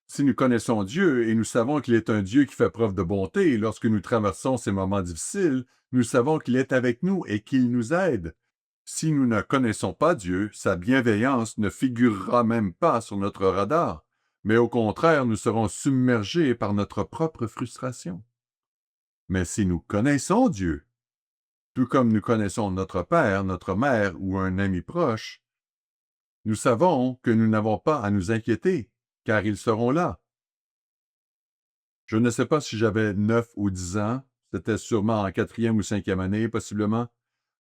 [SPEAKER 1] Si nous connaissons Dieu et nous savons qu'il est un Dieu qui fait preuve de bonté lorsque nous traversons ces moments difficiles, nous savons qu'il est avec nous et qu'il nous aide. Si nous ne connaissons pas Dieu, sa bienveillance ne figurera même pas sur notre radar, mais au contraire, nous serons submergés par notre propre frustration. Mais si nous connaissons Dieu, tout comme nous connaissons notre père, notre mère ou un ami proche, nous savons que nous n'avons pas à nous inquiéter, car ils seront là. Je ne sais pas si j'avais 9 ou 10 ans, c'était sûrement en 4e ou 5e année, possiblement.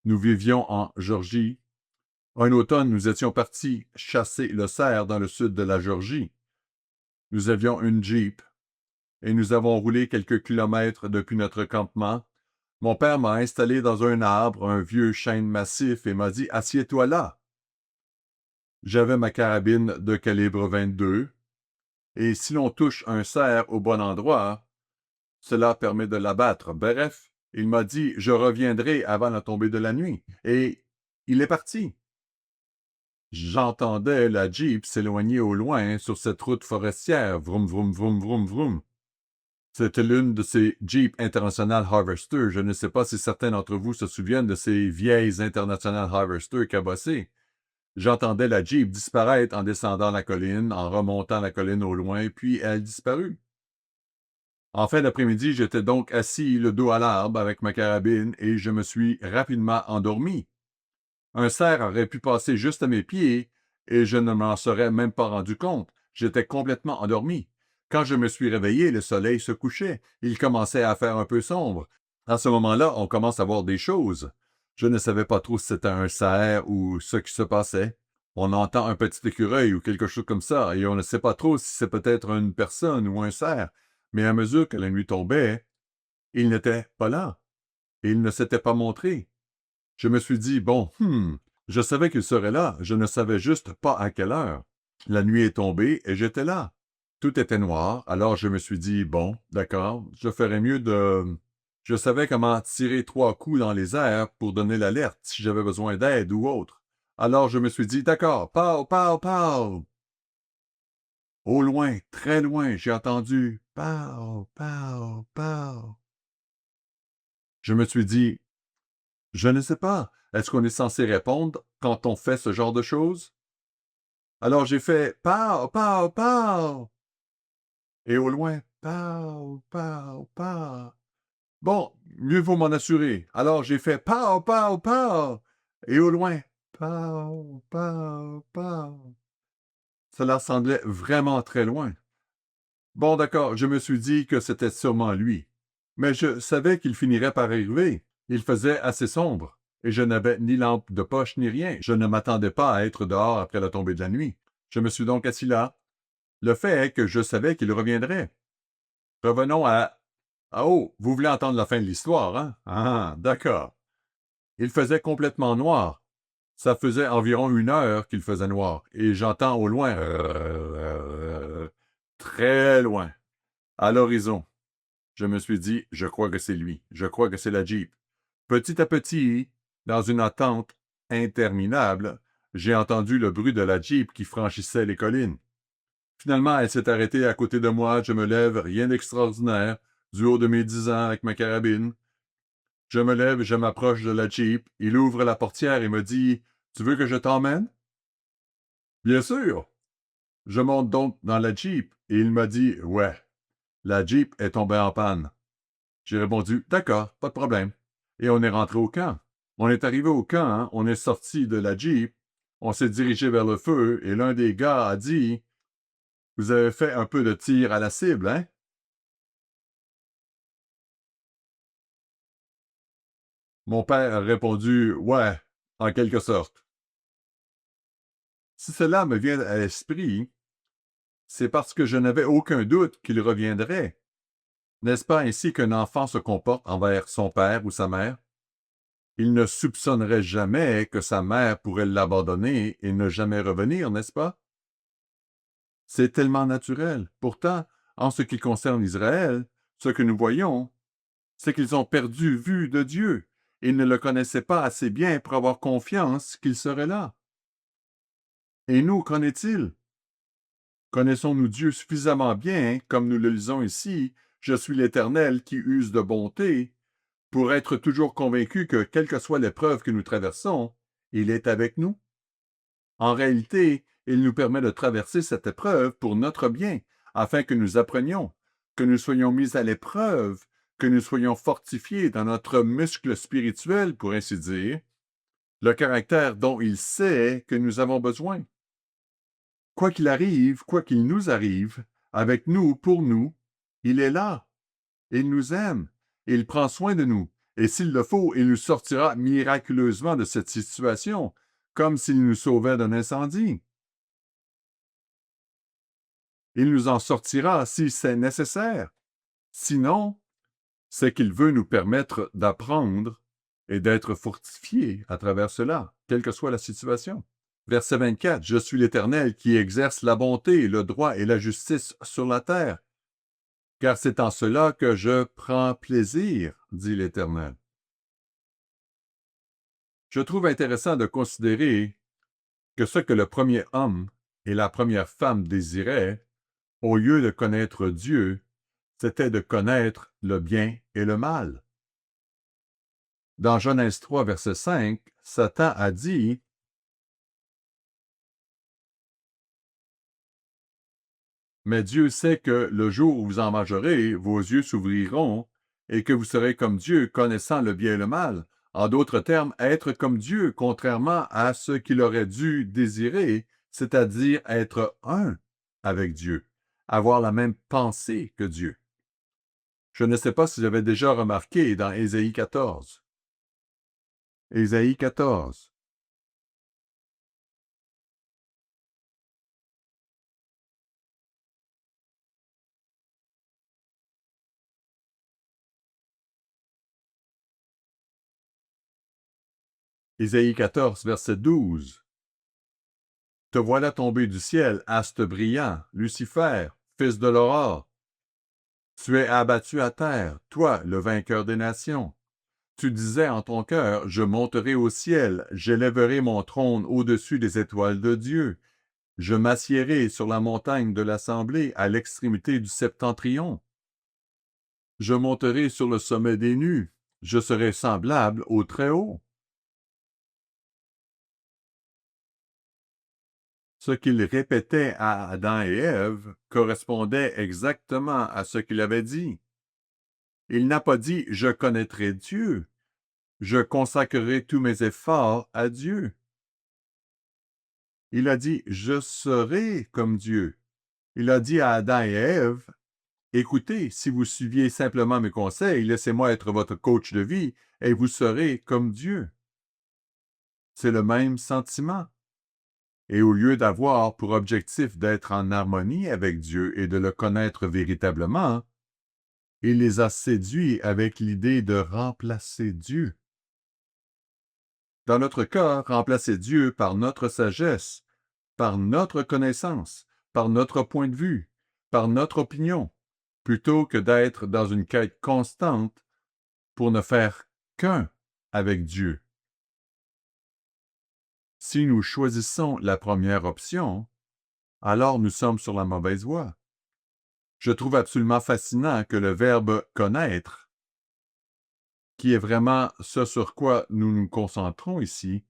[SPEAKER 1] Nous vivions en Géorgie. Un automne, nous étions partis chasser le cerf dans le sud de la Géorgie. Nous avions une Jeep et nous avons roulé quelques kilomètres depuis notre campement. Mon père m'a installé dans un arbre, un vieux chêne massif, et m'a dit « Assieds-toi là ». J'avais ma carabine de calibre 22, et si l'on touche un cerf au bon endroit, cela permet de l'abattre. Bref, il m'a dit « Je reviendrai avant la tombée de la nuit », et il est parti. J'entendais la Jeep s'éloigner au loin sur cette route forestière, vroom, vroom, vroom, vroom, vroom. C'était l'une de ces Jeep International Harvester. Je ne sais pas si certains d'entre vous se souviennent de ces vieilles International Harvester cabossées. J'entendais la Jeep disparaître en descendant la colline, en remontant la colline au loin, puis elle disparut. En fin d'après-midi, j'étais donc assis le dos à l'arbre avec ma carabine et je me suis rapidement endormi. Un cerf aurait pu passer juste à mes pieds et je ne m'en serais même pas rendu compte. J'étais complètement endormi. Quand je me suis réveillé, le soleil se couchait. Il commençait à faire un peu sombre. À ce moment-là, on commence à voir des choses. Je ne savais pas trop si c'était un cerf ou ce qui se passait. On entend un petit écureuil ou quelque chose comme ça et on ne sait pas trop si c'est peut-être une personne ou un cerf. Mais à mesure que la nuit tombait, il n'était pas là. Et il ne s'était pas montré. Je me suis dit, bon, je savais qu'il serait là, je ne savais juste pas à quelle heure. La nuit est tombée et j'étais là. Tout était noir, alors je me suis dit, bon, d'accord, je ferais mieux de... Je savais comment tirer 3 coups dans les airs pour donner l'alerte si j'avais besoin d'aide ou autre. Alors je me suis dit, d'accord, pow, pow, pow. Au loin, très loin, j'ai entendu pow, pow, pow. Je me suis dit, je ne sais pas. Est-ce qu'on est censé répondre quand on fait ce genre de choses? Alors j'ai fait pow, pow, pow. Et au loin, pow, pow, pow. Bon, mieux vaut m'en assurer. Alors j'ai fait pow, pow, pow. Et au loin, pow, pow, pow. Cela semblait vraiment très loin. Bon, d'accord, je me suis dit que c'était sûrement lui. Mais je savais qu'il finirait par arriver. Il faisait assez sombre. Et je n'avais ni lampe de poche ni rien. Je ne m'attendais pas à être dehors après la tombée de la nuit. Je me suis donc assis là. Le fait est que je savais qu'il reviendrait. Revenons à... Ah oh, vous voulez entendre la fin de l'histoire, hein? Ah, d'accord. Il faisait complètement noir. Ça faisait environ 1 heure qu'il faisait noir, et j'entends au loin, très loin, à l'horizon. Je me suis dit, je crois que c'est lui, je crois que c'est la Jeep. Petit à petit, dans une attente interminable, j'ai entendu le bruit de la Jeep qui franchissait les collines. Finalement, elle s'est arrêtée à côté de moi, je me lève, rien d'extraordinaire, du haut de mes 10 ans avec ma carabine. Je me lève et je m'approche de la Jeep. Il ouvre la portière et me dit « Tu veux que je t'emmène? » Bien sûr. Je monte donc dans la Jeep et il m'a dit « Ouais, la Jeep est tombée en panne. » J'ai répondu « D'accord, pas de problème. » Et on est rentré au camp. On est arrivé au camp, hein, on est sorti de la Jeep, on s'est dirigé vers le feu et l'un des gars a dit « Vous avez fait un peu de tir à la cible, hein? » Mon père a répondu « Ouais, en quelque sorte. » Si cela me vient à l'esprit, c'est parce que je n'avais aucun doute qu'il reviendrait. N'est-ce pas ainsi qu'un enfant se comporte envers son père ou sa mère? Il ne soupçonnerait jamais que sa mère pourrait l'abandonner et ne jamais revenir, n'est-ce pas? C'est tellement naturel. Pourtant, en ce qui concerne Israël, ce que nous voyons, c'est qu'ils ont perdu vue de Dieu. Ils ne le connaissaient pas assez bien pour avoir confiance qu'il serait là. Et nous, qu'en est-il? Connaissons-nous Dieu suffisamment bien, comme nous le lisons ici, je suis l'Éternel qui use de bonté, pour être toujours convaincu que, quelle que soit l'épreuve que nous traversons, il est avec nous? En réalité, il nous permet de traverser cette épreuve pour notre bien, afin que nous apprenions, que nous soyons mis à l'épreuve, que nous soyons fortifiés dans notre muscle spirituel, pour ainsi dire, le caractère dont il sait que nous avons besoin. Quoi qu'il arrive, quoi qu'il nous arrive, avec nous, pour nous, il est là. Il nous aime. Il prend soin de nous. Et s'il le faut, il nous sortira miraculeusement de cette situation, comme s'il nous sauvait d'un incendie. Il nous en sortira si c'est nécessaire. Sinon, c'est qu'il veut nous permettre d'apprendre et d'être fortifiés à travers cela, quelle que soit la situation. Verset 24, « Je suis l'Éternel qui exerce la bonté, le droit et la justice sur la terre. Car c'est en cela que je prends plaisir, dit l'Éternel. » Je trouve intéressant de considérer que ce que le premier homme et la première femme désiraient, au lieu de connaître Dieu, c'était de connaître le bien et le mal. Dans Genèse 3, verset 5, Satan a dit « Mais Dieu sait que le jour où vous en mangerez, vos yeux s'ouvriront et que vous serez comme Dieu, connaissant le bien et le mal. » En d'autres termes, être comme Dieu, contrairement à ce qu'il aurait dû désirer, c'est-à-dire être un avec Dieu, avoir la même pensée que Dieu. Je ne sais pas si j'avais déjà remarqué dans Ésaïe 14. Ésaïe 14. Ésaïe 14, verset 12. Te voilà tombé du ciel, astre brillant, Lucifer, fils de l'aurore. Tu es abattu à terre, toi, le vainqueur des nations. Tu disais en ton cœur, je monterai au ciel, j'élèverai mon trône au-dessus des étoiles de Dieu. Je m'assiérai sur la montagne de l'assemblée à l'extrémité du septentrion. Je monterai sur le sommet des nues, je serai semblable au Très-Haut. Ce qu'il répétait à Adam et Ève correspondait exactement à ce qu'il avait dit. Il n'a pas dit « je connaîtrai Dieu », je consacrerai tous mes efforts à Dieu. Il a dit « je serai comme Dieu ». Il a dit à Adam et Ève « écoutez, si vous suiviez simplement mes conseils, laissez-moi être votre coach de vie et vous serez comme Dieu ». C'est le même sentiment. Et au lieu d'avoir pour objectif d'être en harmonie avec Dieu et de le connaître véritablement, il les a séduits avec l'idée de remplacer Dieu. Dans notre cas, remplacer Dieu par notre sagesse, par notre connaissance, par notre point de vue, par notre opinion, plutôt que d'être dans une quête constante pour ne faire qu'un avec Dieu. Si nous choisissons la première option, alors nous sommes sur la mauvaise voie. Je trouve absolument fascinant que le verbe « connaître », qui est vraiment ce sur quoi nous nous concentrons ici,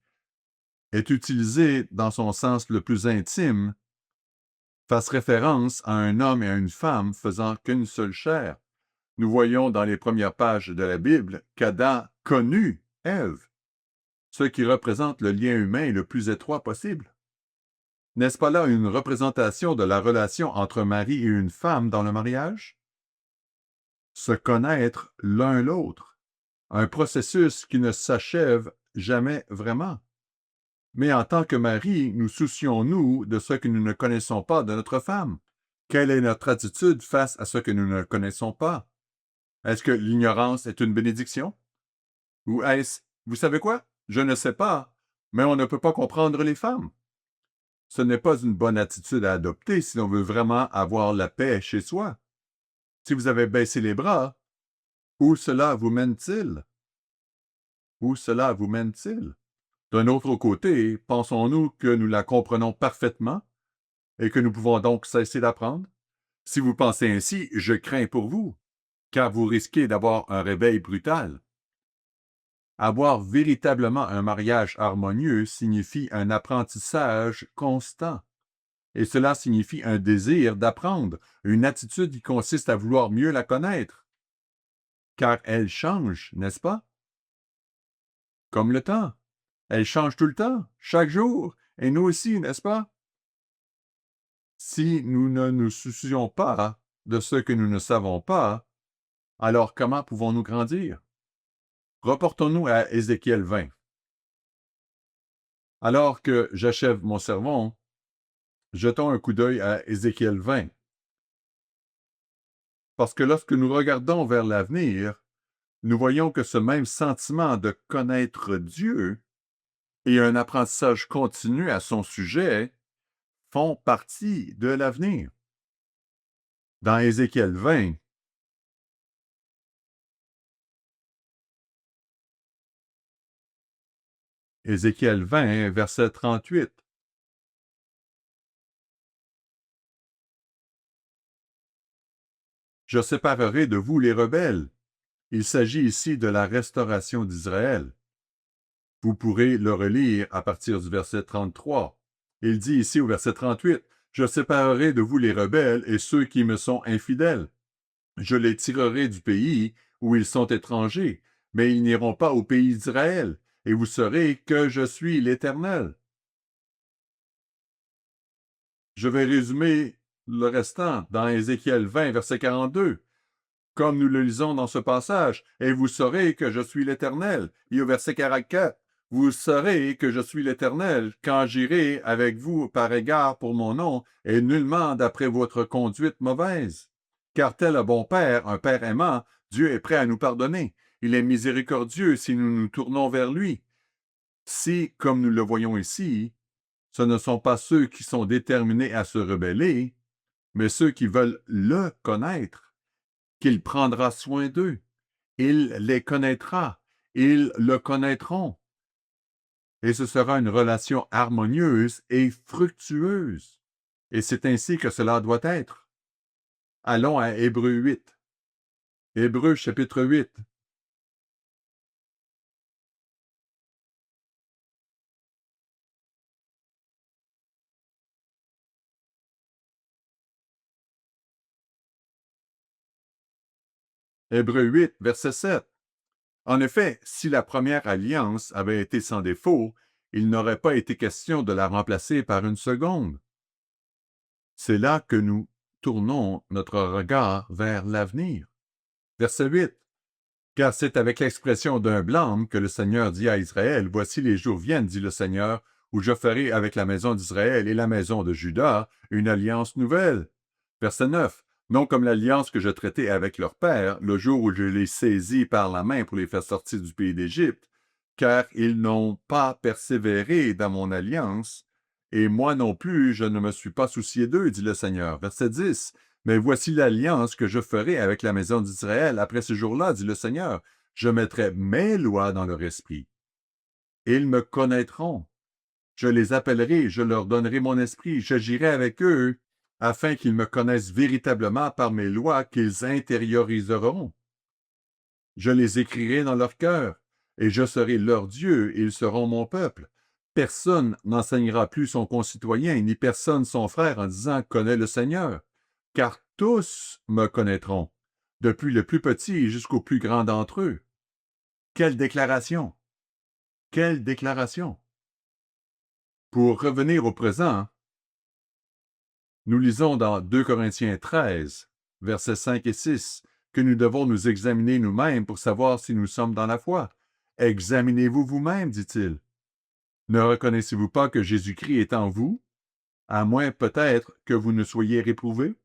[SPEAKER 1] est utilisé dans son sens le plus intime, fasse référence à un homme et à une femme faisant qu'une seule chair. Nous voyons dans les premières pages de la Bible qu'Adam connut Ève, ce qui représente le lien humain le plus étroit possible. N'est-ce pas là une représentation de la relation entre un mari et une femme dans le mariage? Se connaître l'un l'autre, un processus qui ne s'achève jamais vraiment. Mais en tant que mari, nous soucions-nous de ce que nous ne connaissons pas de notre femme? Quelle est notre attitude face à ce que nous ne connaissons pas? Est-ce que l'ignorance est une bénédiction? Ou est-ce, vous savez quoi? Je ne sais pas, mais on ne peut pas comprendre les femmes. Ce n'est pas une bonne attitude à adopter si l'on veut vraiment avoir la paix chez soi. Si vous avez baissé les bras, où cela vous mène-t-il? Où cela vous mène-t-il? D'un autre côté, pensons-nous que nous la comprenons parfaitement et que nous pouvons donc cesser d'apprendre? Si vous pensez ainsi, je crains pour vous, car vous risquez d'avoir un réveil brutal. Avoir véritablement un mariage harmonieux signifie un apprentissage constant. Et cela signifie un désir d'apprendre, une attitude qui consiste à vouloir mieux la connaître. Car elle change, n'est-ce pas? Comme le temps. Elle change tout le temps, chaque jour, et nous aussi, n'est-ce pas? Si nous ne nous soucions pas de ce que nous ne savons pas, alors comment pouvons-nous grandir? Reportons-nous à Ézéchiel 20. Alors que j'achève mon sermon, jetons un coup d'œil à Ézéchiel 20. Parce que lorsque nous regardons vers l'avenir, nous voyons que ce même sentiment de connaître Dieu et un apprentissage continu à son sujet font partie de l'avenir. Dans Ézéchiel 20, Ézéchiel 20, verset 38. Je séparerai de vous les rebelles. Il s'agit ici de la restauration d'Israël. Vous pourrez le relire à partir du verset 33. Il dit ici au verset 38, « Je séparerai de vous les rebelles et ceux qui me sont infidèles. Je les tirerai du pays où ils sont étrangers, mais ils n'iront pas au pays d'Israël, et vous saurez que je suis l'Éternel. » Je vais résumer le restant dans Ézéchiel 20, verset 42. Comme nous le lisons dans ce passage, « Et vous saurez que je suis l'Éternel. » Et au verset 44, « Vous saurez que je suis l'Éternel quand j'irai avec vous par égard pour mon nom, et nullement d'après votre conduite mauvaise. Car tel un bon Père, un Père aimant, Dieu est prêt à nous pardonner. Il est miséricordieux si nous nous tournons vers lui. » Si, comme nous le voyons ici, ce ne sont pas ceux qui sont déterminés à se rebeller, mais ceux qui veulent le connaître, qu'il prendra soin d'eux. Il les connaîtra. Ils le connaîtront. Et ce sera une relation harmonieuse et fructueuse. Et c'est ainsi que cela doit être. Allons à Hébreux 8. Hébreux chapitre 8. Hébreux 8, verset 7. En effet, si la première alliance avait été sans défaut, il n'aurait pas été question de la remplacer par une seconde. C'est là que nous tournons notre regard vers l'avenir. Verset 8. Car c'est avec l'expression d'un blâme que le Seigneur dit à Israël, « Voici les jours viennent, dit le Seigneur, où je ferai avec la maison d'Israël et la maison de Juda une alliance nouvelle. Verset 9. Non comme l'alliance que je traitais avec leur père le jour où je les saisis par la main pour les faire sortir du pays d'Égypte, car ils n'ont pas persévéré dans mon alliance, et moi non plus je ne me suis pas soucié d'eux, dit le Seigneur. Verset 10. Mais voici l'alliance que je ferai avec la maison d'Israël après ce jour-là, dit le Seigneur. Je mettrai mes lois dans leur esprit. Ils me connaîtront. Je les appellerai, je leur donnerai mon esprit, j'agirai avec eux, afin qu'ils me connaissent véritablement par mes lois qu'ils intérioriseront. Je les écrirai dans leur cœur, et je serai leur Dieu, et ils seront mon peuple. Personne n'enseignera plus son concitoyen, ni personne son frère en disant « Connais le Seigneur », car tous me connaîtront, depuis le plus petit jusqu'au plus grand d'entre eux. Quelle déclaration! Quelle déclaration! Pour revenir au présent, nous lisons dans 2 Corinthiens 13, versets 5 et 6, que nous devons nous examiner nous-mêmes pour savoir si nous sommes dans la foi. Examinez-vous vous-même, dit-il. Ne reconnaissez-vous pas que Jésus-Christ est en vous, à moins peut-être que vous ne soyez réprouvés?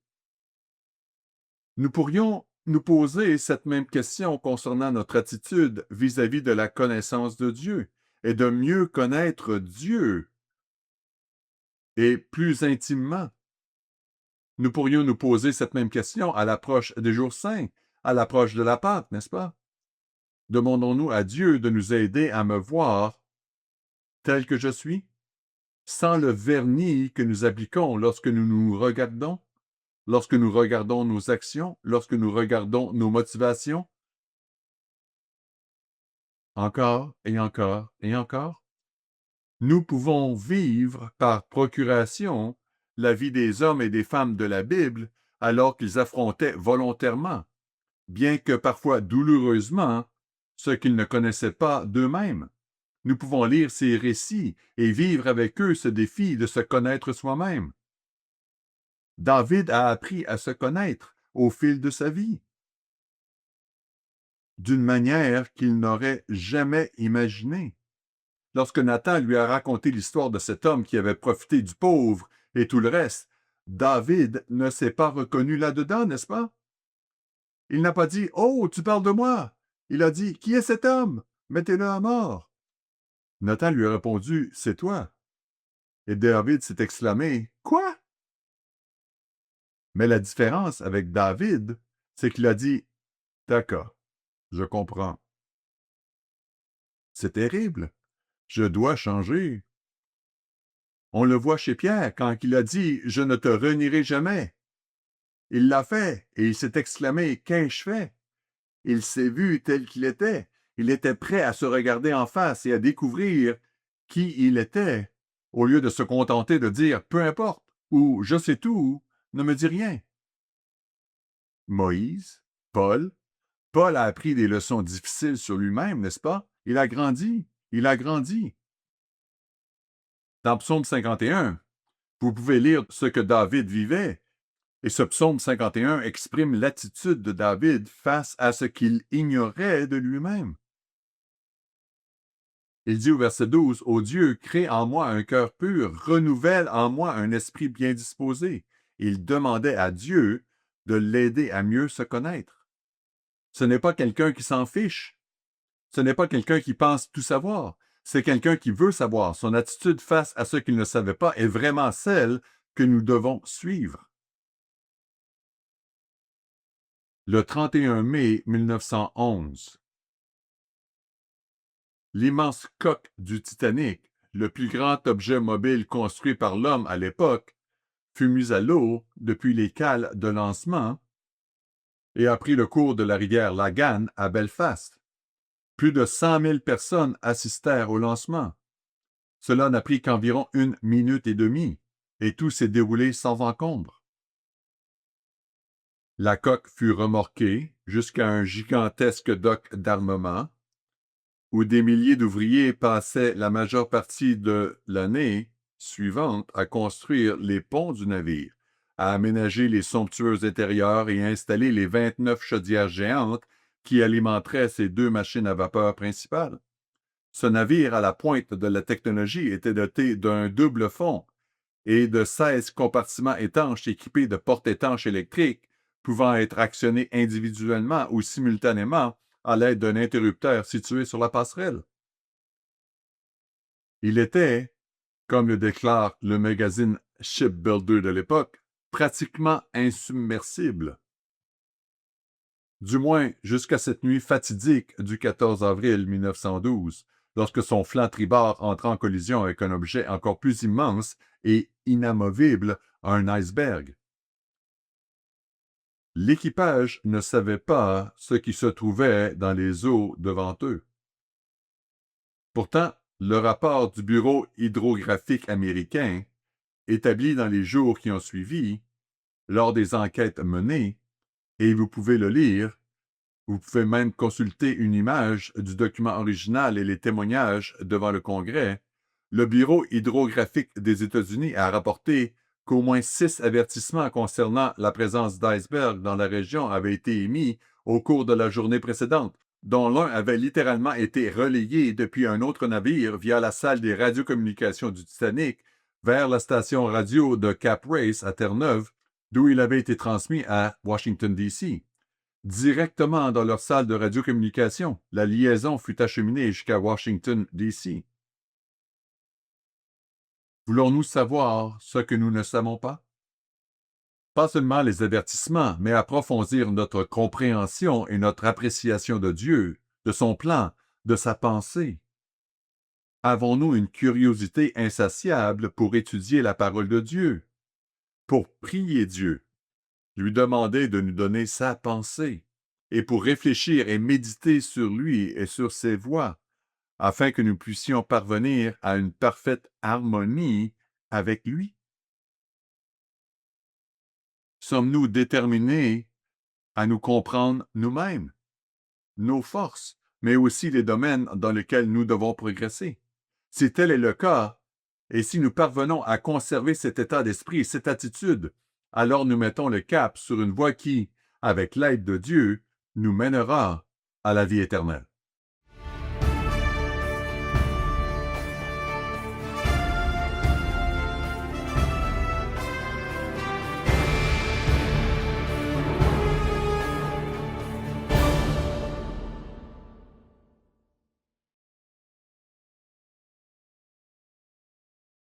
[SPEAKER 1] Nous pourrions nous poser cette même question concernant notre attitude vis-à-vis de la connaissance de Dieu et de mieux connaître Dieu et plus intimement. Nous pourrions nous poser cette même question à l'approche des jours saints, à l'approche de la Pâque, n'est-ce pas? Demandons-nous à Dieu de nous aider à me voir tel que je suis, sans le vernis que nous appliquons lorsque nous nous regardons, lorsque nous regardons nos actions, lorsque nous regardons nos motivations? Encore et encore et encore. Nous pouvons vivre par procuration la vie des hommes et des femmes de la Bible alors qu'ils affrontaient volontairement, bien que parfois douloureusement, ce qu'ils ne connaissaient pas d'eux-mêmes. Nous pouvons lire ces récits et vivre avec eux ce défi de se connaître soi-même. David a appris à se connaître au fil de sa vie, d'une manière qu'il n'aurait jamais imaginée. Lorsque Nathan lui a raconté l'histoire de cet homme qui avait profité du pauvre et tout le reste, David ne s'est pas reconnu là-dedans, n'est-ce pas? Il n'a pas dit « Oh, tu parles de moi !» Il a dit « Qui est cet homme? Mettez-le à mort. » Nathan lui a répondu « C'est toi. » Et David s'est exclamé « Quoi? » Mais la différence avec David, c'est qu'il a dit « D'accord, je comprends. C'est terrible. Je dois changer. » On le voit chez Pierre quand il a dit « Je ne te renierai jamais ». Il l'a fait et il s'est exclamé « Qu'ai-je fait? » Il s'est vu tel qu'il était. Il était prêt à se regarder en face et à découvrir qui il était, au lieu de se contenter de dire « Peu importe » ou « Je sais tout » ne me dis rien. Moïse, Paul a appris des leçons difficiles sur lui-même, n'est-ce pas? Il a grandi. Dans Psaume 51, vous pouvez lire ce que David vivait, et ce Psaume 51 exprime l'attitude de David face à ce qu'il ignorait de lui-même. Il dit au verset 12, « Ô Dieu, crée en moi un cœur pur, renouvelle en moi un esprit bien disposé. » Il demandait à Dieu de l'aider à mieux se connaître. Ce n'est pas quelqu'un qui s'en fiche. Ce n'est pas quelqu'un qui pense tout savoir. C'est quelqu'un qui veut savoir. Son attitude face à ce qu'il ne savait pas est vraiment celle que nous devons suivre. Le 31 mai 1911, l'immense coque du Titanic, le plus grand objet mobile construit par l'homme à l'époque, fut mis à l'eau depuis les cales de lancement et a pris le cours de la rivière Lagan à Belfast. Plus de 100 000 personnes assistèrent au lancement. Cela n'a pris qu'environ 1 minute et demie, et tout s'est déroulé sans encombre. La coque fut remorquée jusqu'à un gigantesque dock d'armement, où des milliers d'ouvriers passaient la majeure partie de l'année suivante à construire les ponts du navire, à aménager les somptueux intérieurs et à installer les 29 chaudières géantes qui alimenteraient ces 2 machines à vapeur principales. Ce navire à la pointe de la technologie était doté d'un double fond et de 16 compartiments étanches équipés de portes étanches électriques pouvant être actionnés individuellement ou simultanément à l'aide d'un interrupteur situé sur la passerelle. Il était, comme le déclare le magazine Shipbuilder de l'époque, pratiquement insubmersible. Du moins jusqu'à cette nuit fatidique du 14 avril 1912, lorsque son flanc tribord entra en collision avec un objet encore plus immense et inamovible, un iceberg. L'équipage ne savait pas ce qui se trouvait dans les eaux devant eux. Pourtant, le rapport du Bureau hydrographique américain, établi dans les jours qui ont suivi, lors des enquêtes menées, et vous pouvez le lire, vous pouvez même consulter une image du document original et les témoignages devant le Congrès, le Bureau hydrographique des États-Unis a rapporté qu'au moins 6 avertissements concernant la présence d'icebergs dans la région avaient été émis au cours de la journée précédente, dont l'un avait littéralement été relayé depuis un autre navire via la salle des radiocommunications du Titanic vers la station radio de Cap Race à Terre-Neuve, d'où il avait été transmis à Washington, D.C. Directement dans leur salle de radiocommunication, la liaison fut acheminée jusqu'à Washington, D.C. Voulons-nous savoir ce que nous ne savons pas? Pas seulement les avertissements, mais approfondir notre compréhension et notre appréciation de Dieu, de son plan, de sa pensée. Avons-nous une curiosité insatiable pour étudier la parole de Dieu, pour prier Dieu, lui demander de nous donner sa pensée, et pour réfléchir et méditer sur lui et sur ses voies, afin que nous puissions parvenir à une parfaite harmonie avec lui? Sommes-nous déterminés à nous comprendre nous-mêmes, nos forces, mais aussi les domaines dans lesquels nous devons progresser? Si tel est le cas, et si nous parvenons à conserver cet état d'esprit et cette attitude, alors nous mettons le cap sur une voie qui, avec l'aide de Dieu, nous mènera à la vie éternelle.